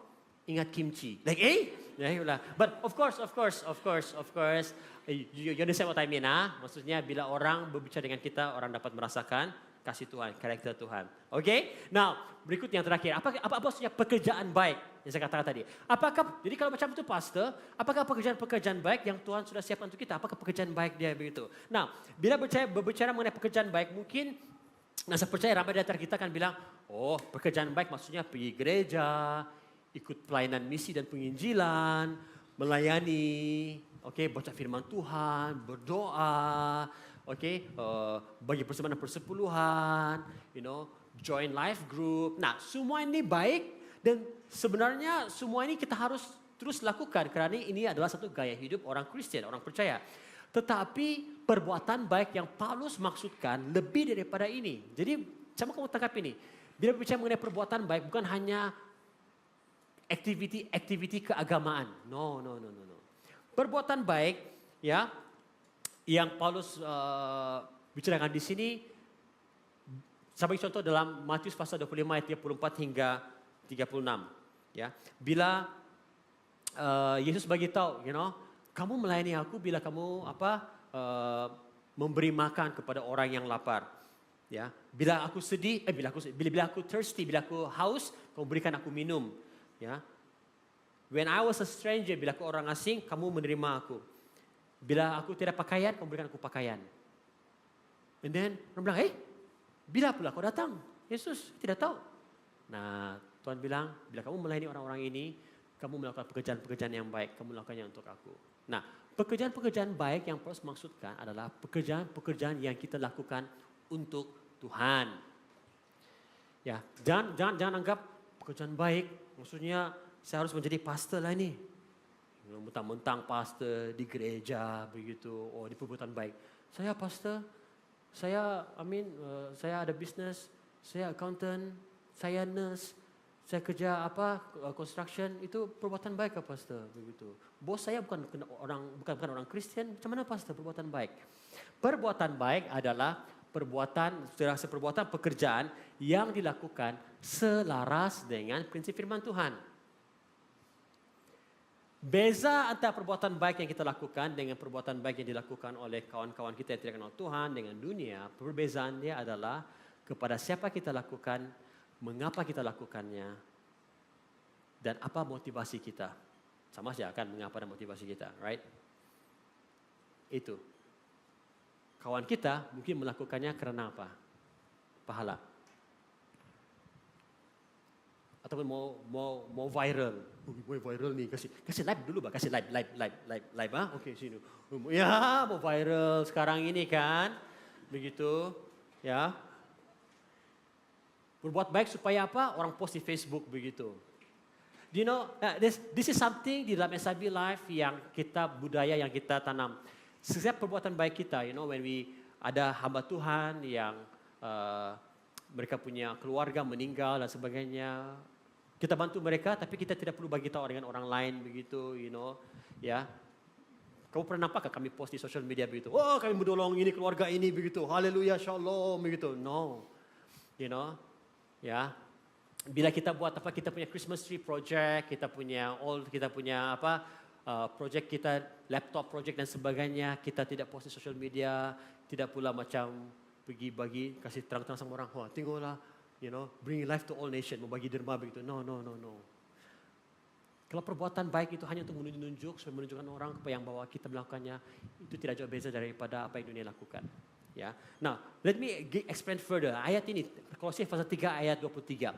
ingat kimchi. Like, but of course, you understand what I mean, Maksudnya bila orang berbicara dengan kita, orang dapat merasakan kasih Tuhan, karakter Tuhan. Okay? Now, berikut yang terakhir. Apa maksudnya pekerjaan baik yang saya katakan tadi? Jadi kalau macam itu pastor, apakah pekerjaan baik yang Tuhan sudah siapkan untuk kita? Apakah pekerjaan baik dia begitu? Nah, bila berbicara mengenai pekerjaan baik, mungkin saya percaya ramai di antara kita akan bilang, pekerjaan baik maksudnya pergi gereja, ikut pelayanan misi dan penginjilan, melayani, baca firman Tuhan, berdoa, bagi persepuluhan, join life group. Nah, semua ini baik dan sebenarnya semua ini kita harus terus lakukan kerana ini adalah satu gaya hidup orang Kristen, orang percaya. Tetapi perbuatan baik yang Paulus maksudkan lebih daripada ini. Jadi, sama kamu tangkap ini. Bila berbicara mengenai perbuatan baik bukan hanya aktiviti keagamaan. No. Perbuatan baik yang Paulus bicarakan di sini, sebagai contoh dalam Matius pasal 25 ayat 34 hingga 36. Bila Yesus bagi tahu, kamu melayani aku bila kamu memberi makan kepada orang yang lapar. Bila aku sedih, bila aku thirsty, bila aku haus, kamu berikan aku minum. When I was a stranger, bila aku orang asing, kamu menerima aku. Bila aku tidak pakaian, kamu berikan aku pakaian. And then, orang bilang, bila pula kau datang? Yesus tidak tahu. Nah, Tuhan bilang, bila kamu melayani orang-orang ini, kamu melakukan pekerjaan-pekerjaan yang baik, kamu melakukannya untuk aku. Nah, pekerjaan-pekerjaan baik yang Paulus maksudkan adalah pekerjaan-pekerjaan yang kita lakukan untuk Tuhan. Jangan anggap pekerjaan baik, maksudnya saya harus menjadi pastor lah ini. Mentang-mentang pastor di gereja begitu, di perbuatan baik. Saya pastor, saya ada bisnes, saya accountant, saya nurse, saya kerja construction, itu perbuatan baik ke pastor begitu. Bos saya bukan orang Kristen, macam mana pastor perbuatan baik? Perbuatan baik adalah perbuatan pekerjaan yang dilakukan selaras dengan prinsip firman Tuhan. Beza antara perbuatan baik yang kita lakukan dengan perbuatan baik yang dilakukan oleh kawan-kawan kita yang tidak kenal Tuhan dengan dunia, perbezaan dia adalah kepada siapa kita lakukan, mengapa kita lakukannya, dan apa motivasi kita. Sama saja kan mengapa dan motivasi kita, right? Itu. Kawan kita mungkin melakukannya kerana apa? Pahala. Ataupun mau viral. Mau viral nih, kasih live dulu bah, kasih live Okey, sini. Ya, mau viral sekarang ini kan. Begitu, ya. Berbuat baik supaya apa? Orang post di Facebook begitu. Do you know, this is something di dalam SIB Life yang budaya yang kita tanam. Setiap perbuatan baik kita, when we ada hamba Tuhan yang mereka punya keluarga meninggal dan sebagainya, kita bantu mereka, tapi kita tidak perlu bagi tahu dengan orang lain begitu, ya. Kamu pernah nampak kami post di social media begitu? Kami menolong ini keluarga ini begitu, haleluya, shalom begitu. No, ya. Bila kita buat kita punya Christmas tree project, kita punya project kita, laptop project dan sebagainya, kita tidak post di social media, tidak pula macam pergi bagi, kasih terang-terang sama orang, tengoklah, bring life to all nation, membagi derma begitu. No. Kalau perbuatan baik itu hanya untuk menunjuk, supaya menunjukkan orang apa yang bawa kita melakukannya, itu tidak jauh beza daripada apa yang dunia lakukan. Ya. Now, let me explain further. Ayat ini, Kolose pasal 3 ayat 23.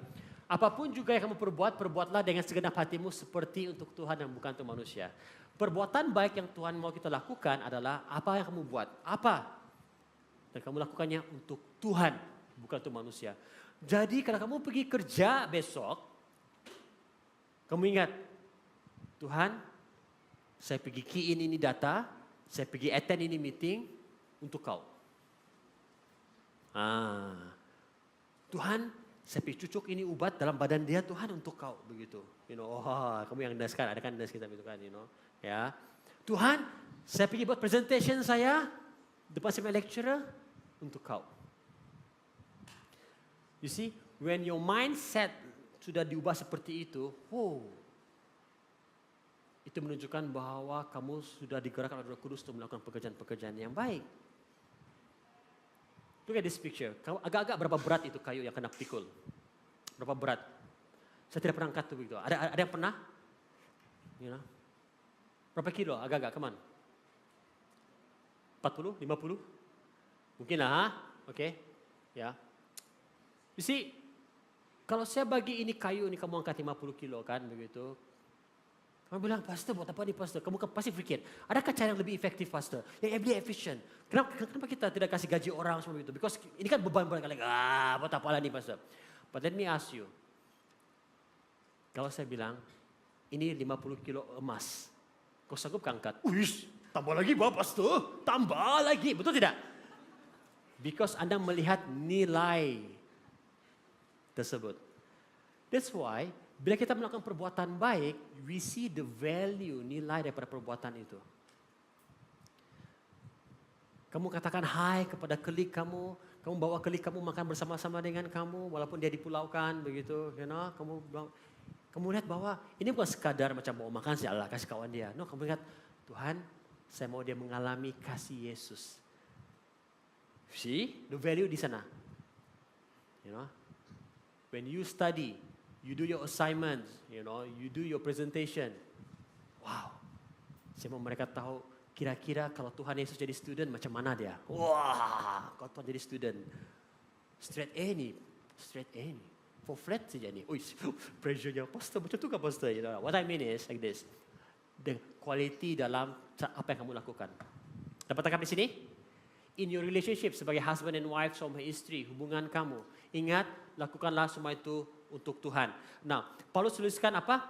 Apapun juga yang kamu perbuatlah dengan segenap hatimu seperti untuk Tuhan dan bukan untuk manusia. Perbuatan baik yang Tuhan mau kita lakukan adalah apa yang kamu buat. Apa? Dan kamu lakukannya untuk Tuhan, bukan untuk manusia. Jadi kalau kamu pergi kerja besok, kamu ingat, Tuhan, saya pergi key in ini data, saya pergi attend ini meeting untuk kau. Tuhan, saya pergi cucuk ini ubat dalam badan dia, Tuhan untuk kau begitu. Kamu yang nurse kan, ada kan nurse kita begitu kan, ya. Tuhan, saya pergi buat presentation saya depan sama lecturer untuk kau. You see, when your mindset sudah diubah seperti itu, itu menunjukkan bahwa kamu sudah digerakkan oleh Roh Kudus untuk melakukan pekerjaan-pekerjaan yang baik. Look at this picture. Agak-agak berapa berat itu kayu yang kena pikul? Berapa berat? Saya tidak pernah angkat tuh begitu. Ada yang pernah? You know? Berapa kilo? Agak-agak, come on. 40? 50? Mungkin lah, oke. Ya. You see, kalau saya bagi ini kayu, ini kamu angkat 50 kilo kan, begitu. Kamu bilang, pastor buat apa nih pastor? Kamu pasti pikir, adakah cara yang lebih efektif pastor? Yang lebih efisien. Kenapa kita tidak kasih gaji orang semua begitu? Because ini kan beban kali. Buat apa lah nih pastor? But let me ask you. Kalau saya bilang, ini 50 kilo emas. Kau sanggup angkat? Wih, tambah lagi bapak pastor. Tambah lagi, betul tidak? Because Anda melihat nilai tersebut. That's why, bila kita melakukan perbuatan baik, we see the value, nilai daripada perbuatan itu. Kamu katakan hai kepada kelik kamu bawa kelik kamu makan bersama-sama dengan kamu, walaupun dia dipulaukan, begitu, you know, kamu lihat bahwa ini bukan sekadar macam mau makan sih Allah kasih kawan dia. No, kamu lihat, Tuhan, saya mau dia mengalami kasih Yesus. See, the value di sana. You know, when you study, you do your assignments, you know, you do your presentation. Wow. Saya mau mereka tahu kira-kira kalau Tuhan Yesus jadi student macam mana dia. Wah, kalau Tuhan jadi student. Straight A nih. For flat saja nih. Pressure-nya pastor macam tu kan pastor. You know, what I mean is like this. The quality dalam apa yang kamu lakukan. Dapat tangkap di sini? In your relationship sebagai husband and wife, suami istri, hubungan kamu. Ingat, lakukanlah semua itu untuk Tuhan. Nah, Paulus tuliskan apa?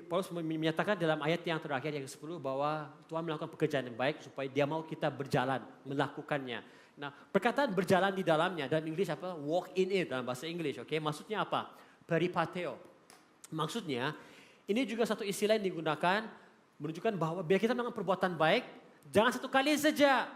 Paulus menyatakan dalam ayat yang terakhir yang ke-10 bahwa Tuhan melakukan pekerjaan yang baik supaya dia mau kita berjalan, melakukannya. Nah, perkataan berjalan di dalamnya dalam Inggris apa? Walk in it dalam bahasa Inggris, oke? Maksudnya apa? Peripateo. Maksudnya, ini juga satu istilah yang digunakan menunjukkan bahwa bila kita melakukan perbuatan baik, jangan satu kali saja.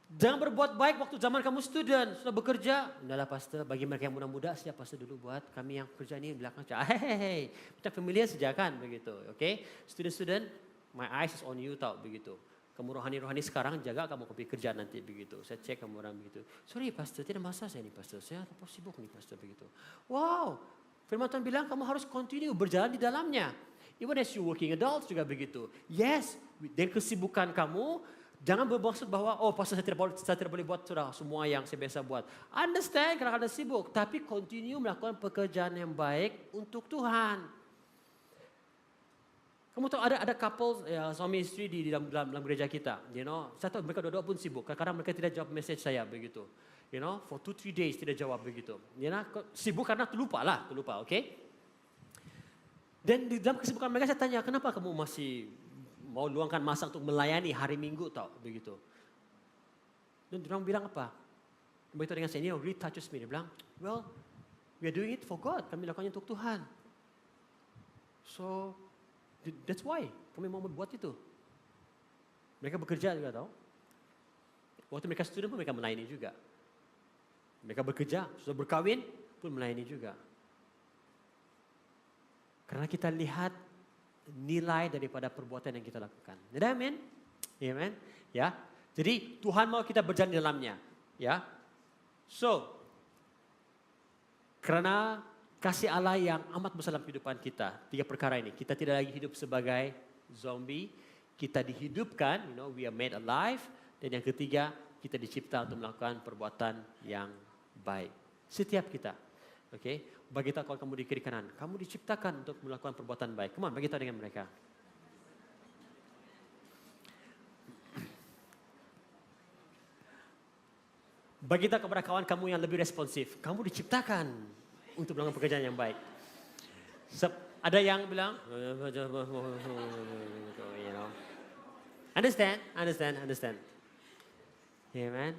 Jangan berbuat baik waktu zaman kamu student, sudah bekerja. Udahlah pastor, bagi mereka yang muda-muda, siap pastor dulu buat kami yang kerja ini belakang. Hehehe, kita familiar saja kan begitu, oke? Student-student, my eyes is on you tau begitu. Kamu rohani-rohani sekarang jaga kamu kopi kerja nanti begitu. Saya cek kamu orang begitu. Sorry pastor, tidak masalah saya ini pastor. Saya sibuk nih pastor begitu. Wow, firman Tuhan bilang kamu harus continue berjalan di dalamnya. Even as you working adults juga begitu. Yes, dan kesibukan kamu, jangan bermaksud bahwa, oh pastor saya tidak boleh buat semua yang saya biasa buat. Understand karena Anda sibuk, tapi continue melakukan pekerjaan yang baik untuk Tuhan. Kamu tahu ada couple ya, suami istri di dalam gereja kita, you know. Saya tahu mereka dua-dua pun sibuk, kadang-kadang mereka tidak jawab message saya begitu. You know, for 2-3 days tidak jawab begitu. You know, sibuk karena terlupa, oke? Dan di dalam kesibukan mereka saya tanya, kenapa kamu masih mau luangkan masa untuk melayani hari Minggu tau begitu. Dan dia bilang apa? Begitu dengan saya, ini really touches me. Dia bilang, well, we are doing it for God. Kami lakukannya untuk Tuhan. So, that's why kami mau membuat itu. Mereka bekerja juga tau. Waktu mereka student pun mereka melayani juga. Mereka bekerja, sudah berkawin pun melayani juga. Karena kita lihat nilai daripada perbuatan yang kita lakukan. Jadi amin? Amen? Ya. Jadi Tuhan mau kita berjalan di dalamnya, ya. So, karena kasih Allah yang amat besar dalam kehidupan kita, 3 perkara ini. Kita tidak lagi hidup sebagai zombie, kita dihidupkan, you know, we are made alive. Dan yang ketiga, kita dicipta untuk melakukan perbuatan yang baik. Setiap kita. Oke, bagi tahu kalau kamu di kiri kanan, kamu diciptakan untuk melakukan perbuatan baik. Come on, bagi tahu dengan mereka. Bagi tahu kepada kawan kamu yang lebih responsif, kamu diciptakan untuk melakukan pekerjaan yang baik. Ada yang bilang, you know, understand. Amen.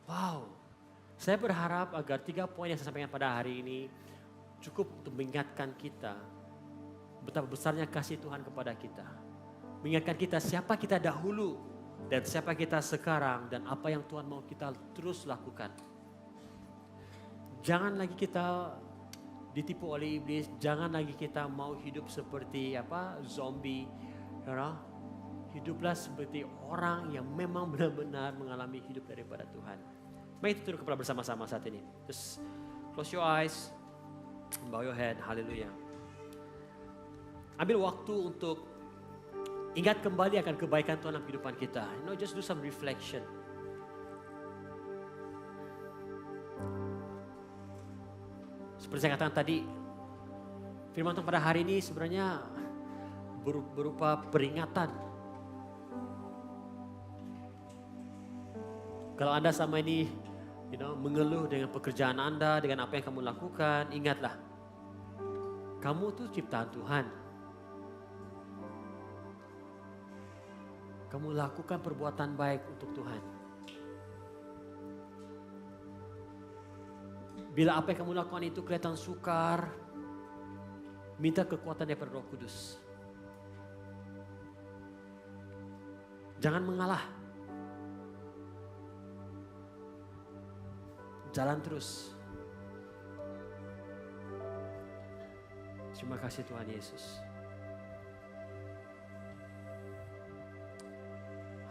Wow. Saya berharap agar 3 poin yang saya sampaikan pada hari ini cukup untuk mengingatkan kita betapa besarnya kasih Tuhan kepada kita. Mengingatkan kita siapa kita dahulu dan siapa kita sekarang dan apa yang Tuhan mau kita terus lakukan. Jangan lagi kita ditipu oleh iblis. Jangan lagi kita mau hidup seperti zombie, hiduplah seperti orang yang memang benar-benar mengalami hidup daripada Tuhan. Mari kita tunduk kepala bersama-sama saat ini. Just close your eyes, bow your head, haleluya. Ambil waktu untuk ingat kembali akan kebaikan Tuhan dalam kehidupan kita. Just do some reflection. Seperti saya katakan tadi, firman Tuhan pada hari ini sebenarnya berupa peringatan. Kalau Anda sama ini mengeluh dengan pekerjaan Anda, dengan apa yang kamu lakukan, ingatlah, kamu tuh ciptaan Tuhan. Kamu lakukan perbuatan baik untuk Tuhan. Bila apa yang kamu lakukan itu kelihatan sukar, minta kekuatan daripada Roh Kudus. Jangan mengalah. Jalan terus. Terima kasih Tuhan Yesus.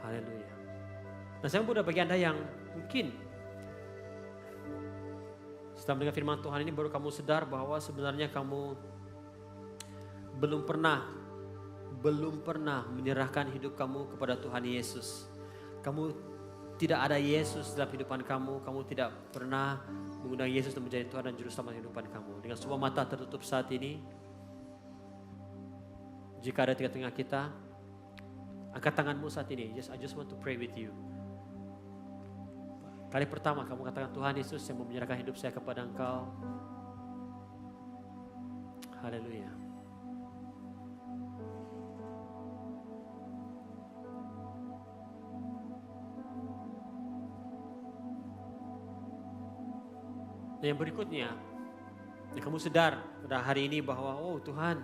Haleluya. Nah, saya mudah bagi Anda yang mungkin setelah mendengar firman Tuhan ini baru kamu sadar bahwa sebenarnya kamu belum pernah menyerahkan hidup kamu kepada Tuhan Yesus. Kamu tidak ada Yesus dalam kehidupan kamu. Kamu tidak pernah mengundang Yesus untuk menjadi Tuhan dan Juru Selamat kehidupan kamu. Dengan semua mata tertutup saat ini, jika ada di tengah-tengah kita, angkat tanganmu saat ini. I just want to pray with you. Kali pertama kamu katakan, Tuhan Yesus, saya mau menyerahkan hidup saya kepada Engkau. Haleluya. Dan yang berikutnya, kamu sadar pada hari ini bahwa, oh Tuhan,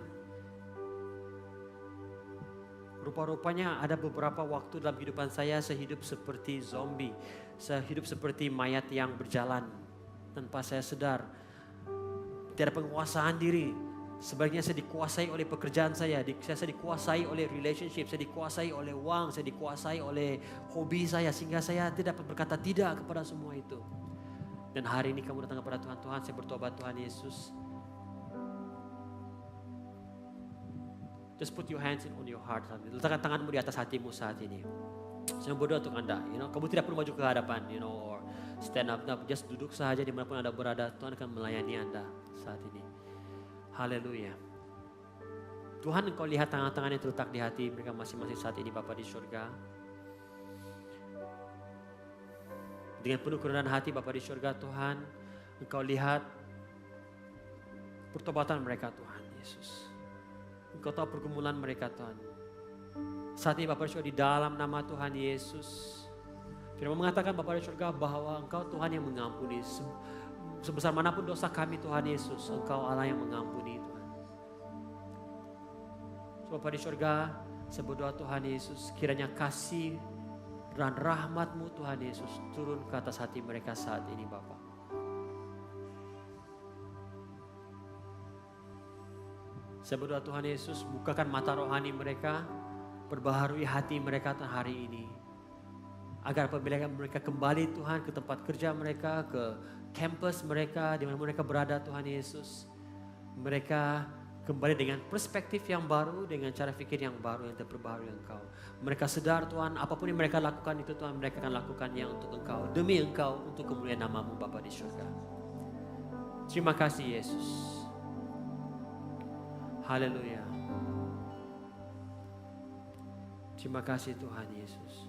rupa-rupanya ada beberapa waktu dalam kehidupan saya hidup seperti zombie. Saya hidup seperti mayat yang berjalan tanpa saya sadar. Tidak ada penguasaan diri. Sebaliknya saya dikuasai oleh pekerjaan saya dikuasai oleh relationship, saya dikuasai oleh uang, saya dikuasai oleh hobi saya. Sehingga saya tidak dapat berkata tidak kepada semua itu. Dan hari ini kamu datang kepada Tuhan, Tuhan saya bertobat Tuhan Yesus. Just put your hands on your heart. Letakkan tanganmu di atas hatimu saat ini. Saya berdoa untuk Anda. Kamu tidak perlu maju ke hadapan, or stand up. Just duduk saja dimanapun Anda berada. Tuhan akan melayani Anda saat ini. Haleluya. Tuhan, Engkau lihat tangan-tangan yang terletak di hati mereka masing-masing saat ini, Bapa di surga. Dengan penuh kerendahan hati, Bapa di surga, Tuhan, Engkau lihat pertobatan mereka, Tuhan Yesus. Engkau tahu pergumulan mereka, Tuhan. Saat ini Bapa di surga, di dalam nama Tuhan Yesus, firman mengatakan Bapa di surga bahwa Engkau Tuhan yang mengampuni. Sebesar manapun dosa kami Tuhan Yesus, Engkau Allah yang mengampuni, Tuhan. Bapa di surga, saya berdoa Tuhan Yesus, kiranya kasih dan rahmat-Mu Tuhan Yesus turun ke atas hati mereka saat ini, Bapa. Saya berdoa Tuhan Yesus, bukakan mata rohani mereka, perbaharui hati mereka hari ini. Agar apabila mereka kembali Tuhan ke tempat kerja mereka, ke campus mereka, di mana mereka berada Tuhan Yesus. Mereka kembali dengan perspektif yang baru, dengan cara fikir yang baru yang terperbaharui Engkau. Mereka sadar Tuhan, apapun yang mereka lakukan itu Tuhan, mereka akan lakukannya untuk Engkau. Demi Engkau, untuk kemuliaan nama-Mu Bapa di surga. Terima kasih Yesus. Haleluya. Terima kasih Tuhan Yesus.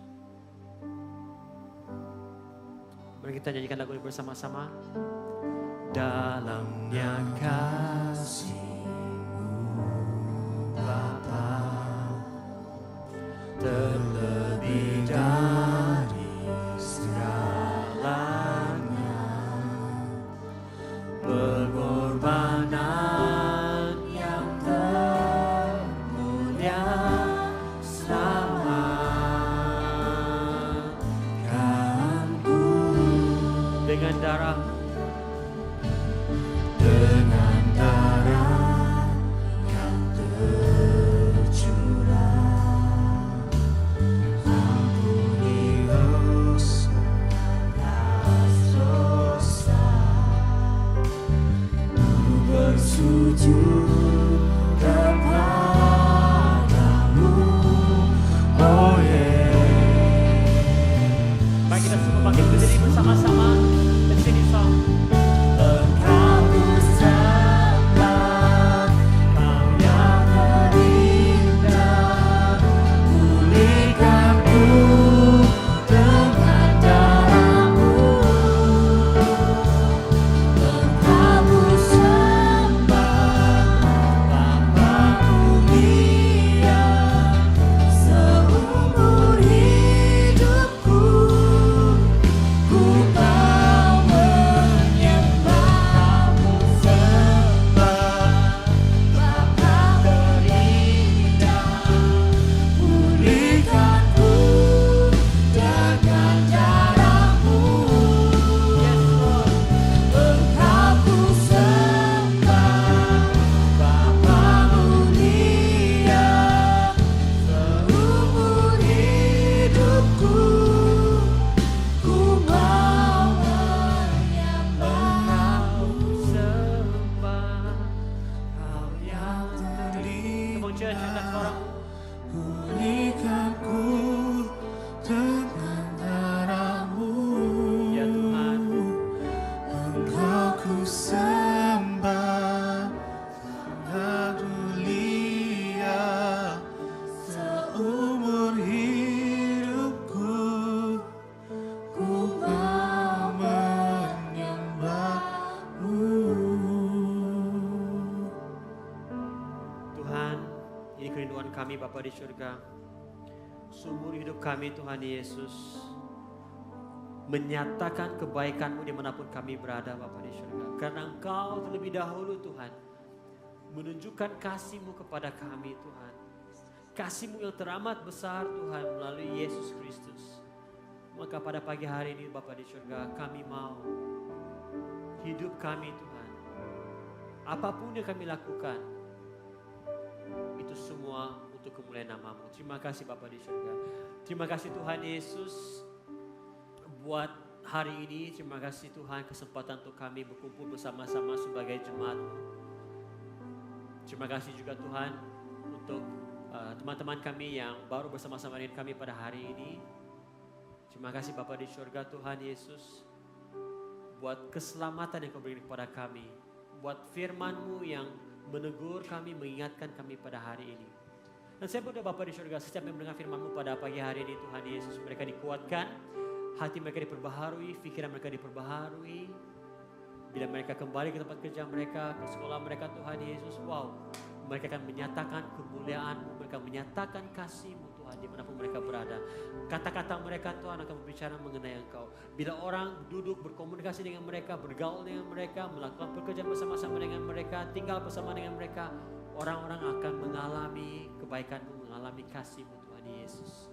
Mari kita nyanyikan lagu ini bersama-sama. Dalamnya kasih-Mu Bapa, terlebih dari segalanya, pengorbanan yang termulia selamatkanku dengan darah-Mu, dengan umur hidupku ku mau menyembahmu. Tuhan, ini kerinduan kami Bapa di surga. Seumur hidup kami Tuhan Yesus, menyatakan kebaikan-Mu dimanapun kami berada Bapa di surga. Karena Engkau terlebih dahulu Tuhan, menunjukkan kasih-Mu kepada kami Tuhan. Kasih-Mu yang teramat besar Tuhan melalui Yesus Kristus. Maka pada pagi hari ini Bapa di surga, kami mau hidup kami Tuhan, apapun yang kami lakukan, itu semua untuk kemuliaan nama-Mu. Terima kasih Bapa di surga. Terima kasih Tuhan Yesus buat hari ini. Terima kasih Tuhan kesempatan untuk kami berkumpul bersama-sama sebagai jemaat-Mu. Terima kasih juga Tuhan untuk teman-teman kami yang baru bersama-sama dengan kami pada hari ini. Terima kasih Bapa di surga Tuhan Yesus buat keselamatan yang Kau berikan kepada kami. Buat firman-Mu yang menegur kami, mengingatkan kami pada hari ini. Dan saya berdoa Bapa di surga, setiap yang mendengar firman-Mu pada pagi hari ini Tuhan Yesus, mereka dikuatkan, hati mereka diperbaharui, pikiran mereka diperbaharui. Bila mereka kembali ke tempat kerja mereka, ke sekolah mereka Tuhan Yesus, wow, mereka akan menyatakan kemuliaan-Mu, mereka menyatakan kasih-Mu Tuhan dimanapun mereka berada. Kata-kata mereka Tuhan akan berbicara mengenai Engkau. Bila orang duduk berkomunikasi dengan mereka, bergaul dengan mereka, melakukan pekerjaan bersama-sama dengan mereka, tinggal bersama dengan mereka, orang-orang akan mengalami kebaikan-Mu, mengalami kasih-Mu Tuhan Yesus.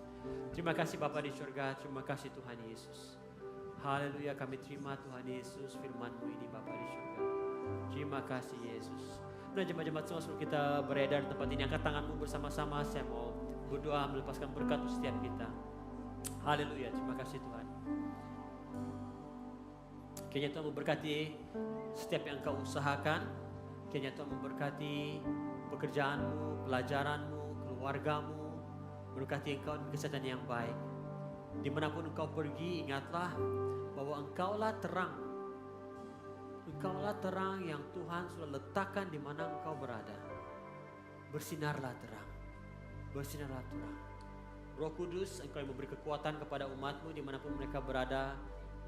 Terima kasih Bapa di surga, terima kasih Tuhan Yesus. Haleluya, kami terima Tuhan Yesus firman-Mu ini Bapa di surga. Terima kasih Yesus. Nah jemaat-jemaat semua, sebelum kita beredar di tempat ini, angkat tanganmu bersama-sama. Saya mau berdoa melepaskan berkat untuk setiap kita. Haleluya, terima kasih Tuhan. Kiranya Tuhan memberkati setiap yang Engkau usahakan. Kiranya Tuhan memberkati pekerjaanmu, pelajaranmu, keluargamu. Berkati engkau dengan kesehatan yang baik. Dimanapun engkau pergi, ingatlah bahwa engkaulah terang. Engkaulah terang yang Tuhan sudah letakkan di mana engkau berada. Bersinarlah terang. Bersinarlah terang. Roh Kudus, engkau yang memberi kekuatan kepada umatmu dimanapun mereka berada,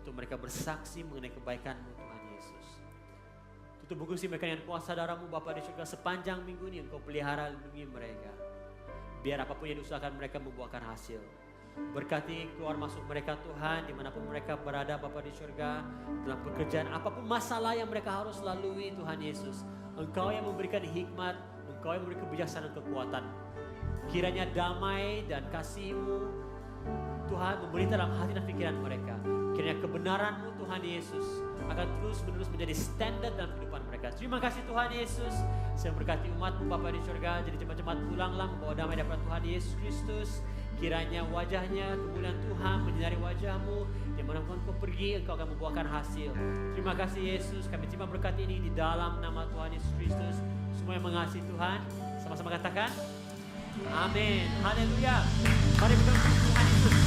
untuk mereka bersaksi mengenai kebaikan-Mu Tuhan Yesus. Tutup bungkusi mereka dengan kuasa darah-Mu Bapa di surga. Sepanjang minggu ini engkau pelihara, lindungi mereka. Biar apapun yang diusahakan mereka membuahkan hasil. Berkati keluar masuk mereka Tuhan, dimanapun mereka berada Bapa di surga, dalam pekerjaan apapun masalah yang mereka harus lalui Tuhan Yesus. Engkau yang memberikan hikmat, Engkau yang memberi kebijaksanaan, kekuatan. Kiranya damai dan kasih-Mu Tuhan memerintah dalam hati dan pikiran mereka. Kiranya kebenaran-Mu Tuhan Yesus akan terus menerus menjadi standar dalam kehidupan mereka. Terima kasih Tuhan Yesus. Saya berkati umat-Mu Bapa di surga. Jadi jemaat-jemaat pulanglah membawa damai daripada Tuhan Yesus Kristus. Kiranya wajahnya, kemuliaan Tuhan menyinari wajah-Mu. Dimanapun Kau pergi, Engkau akan membuahkan hasil. Terima kasih Yesus. Kami terima berkat ini di dalam nama Tuhan Yesus Kristus. Semua yang mengasihi Tuhan, sama-sama katakan amin. Haleluya. Mari kita puji Tuhan Yesus.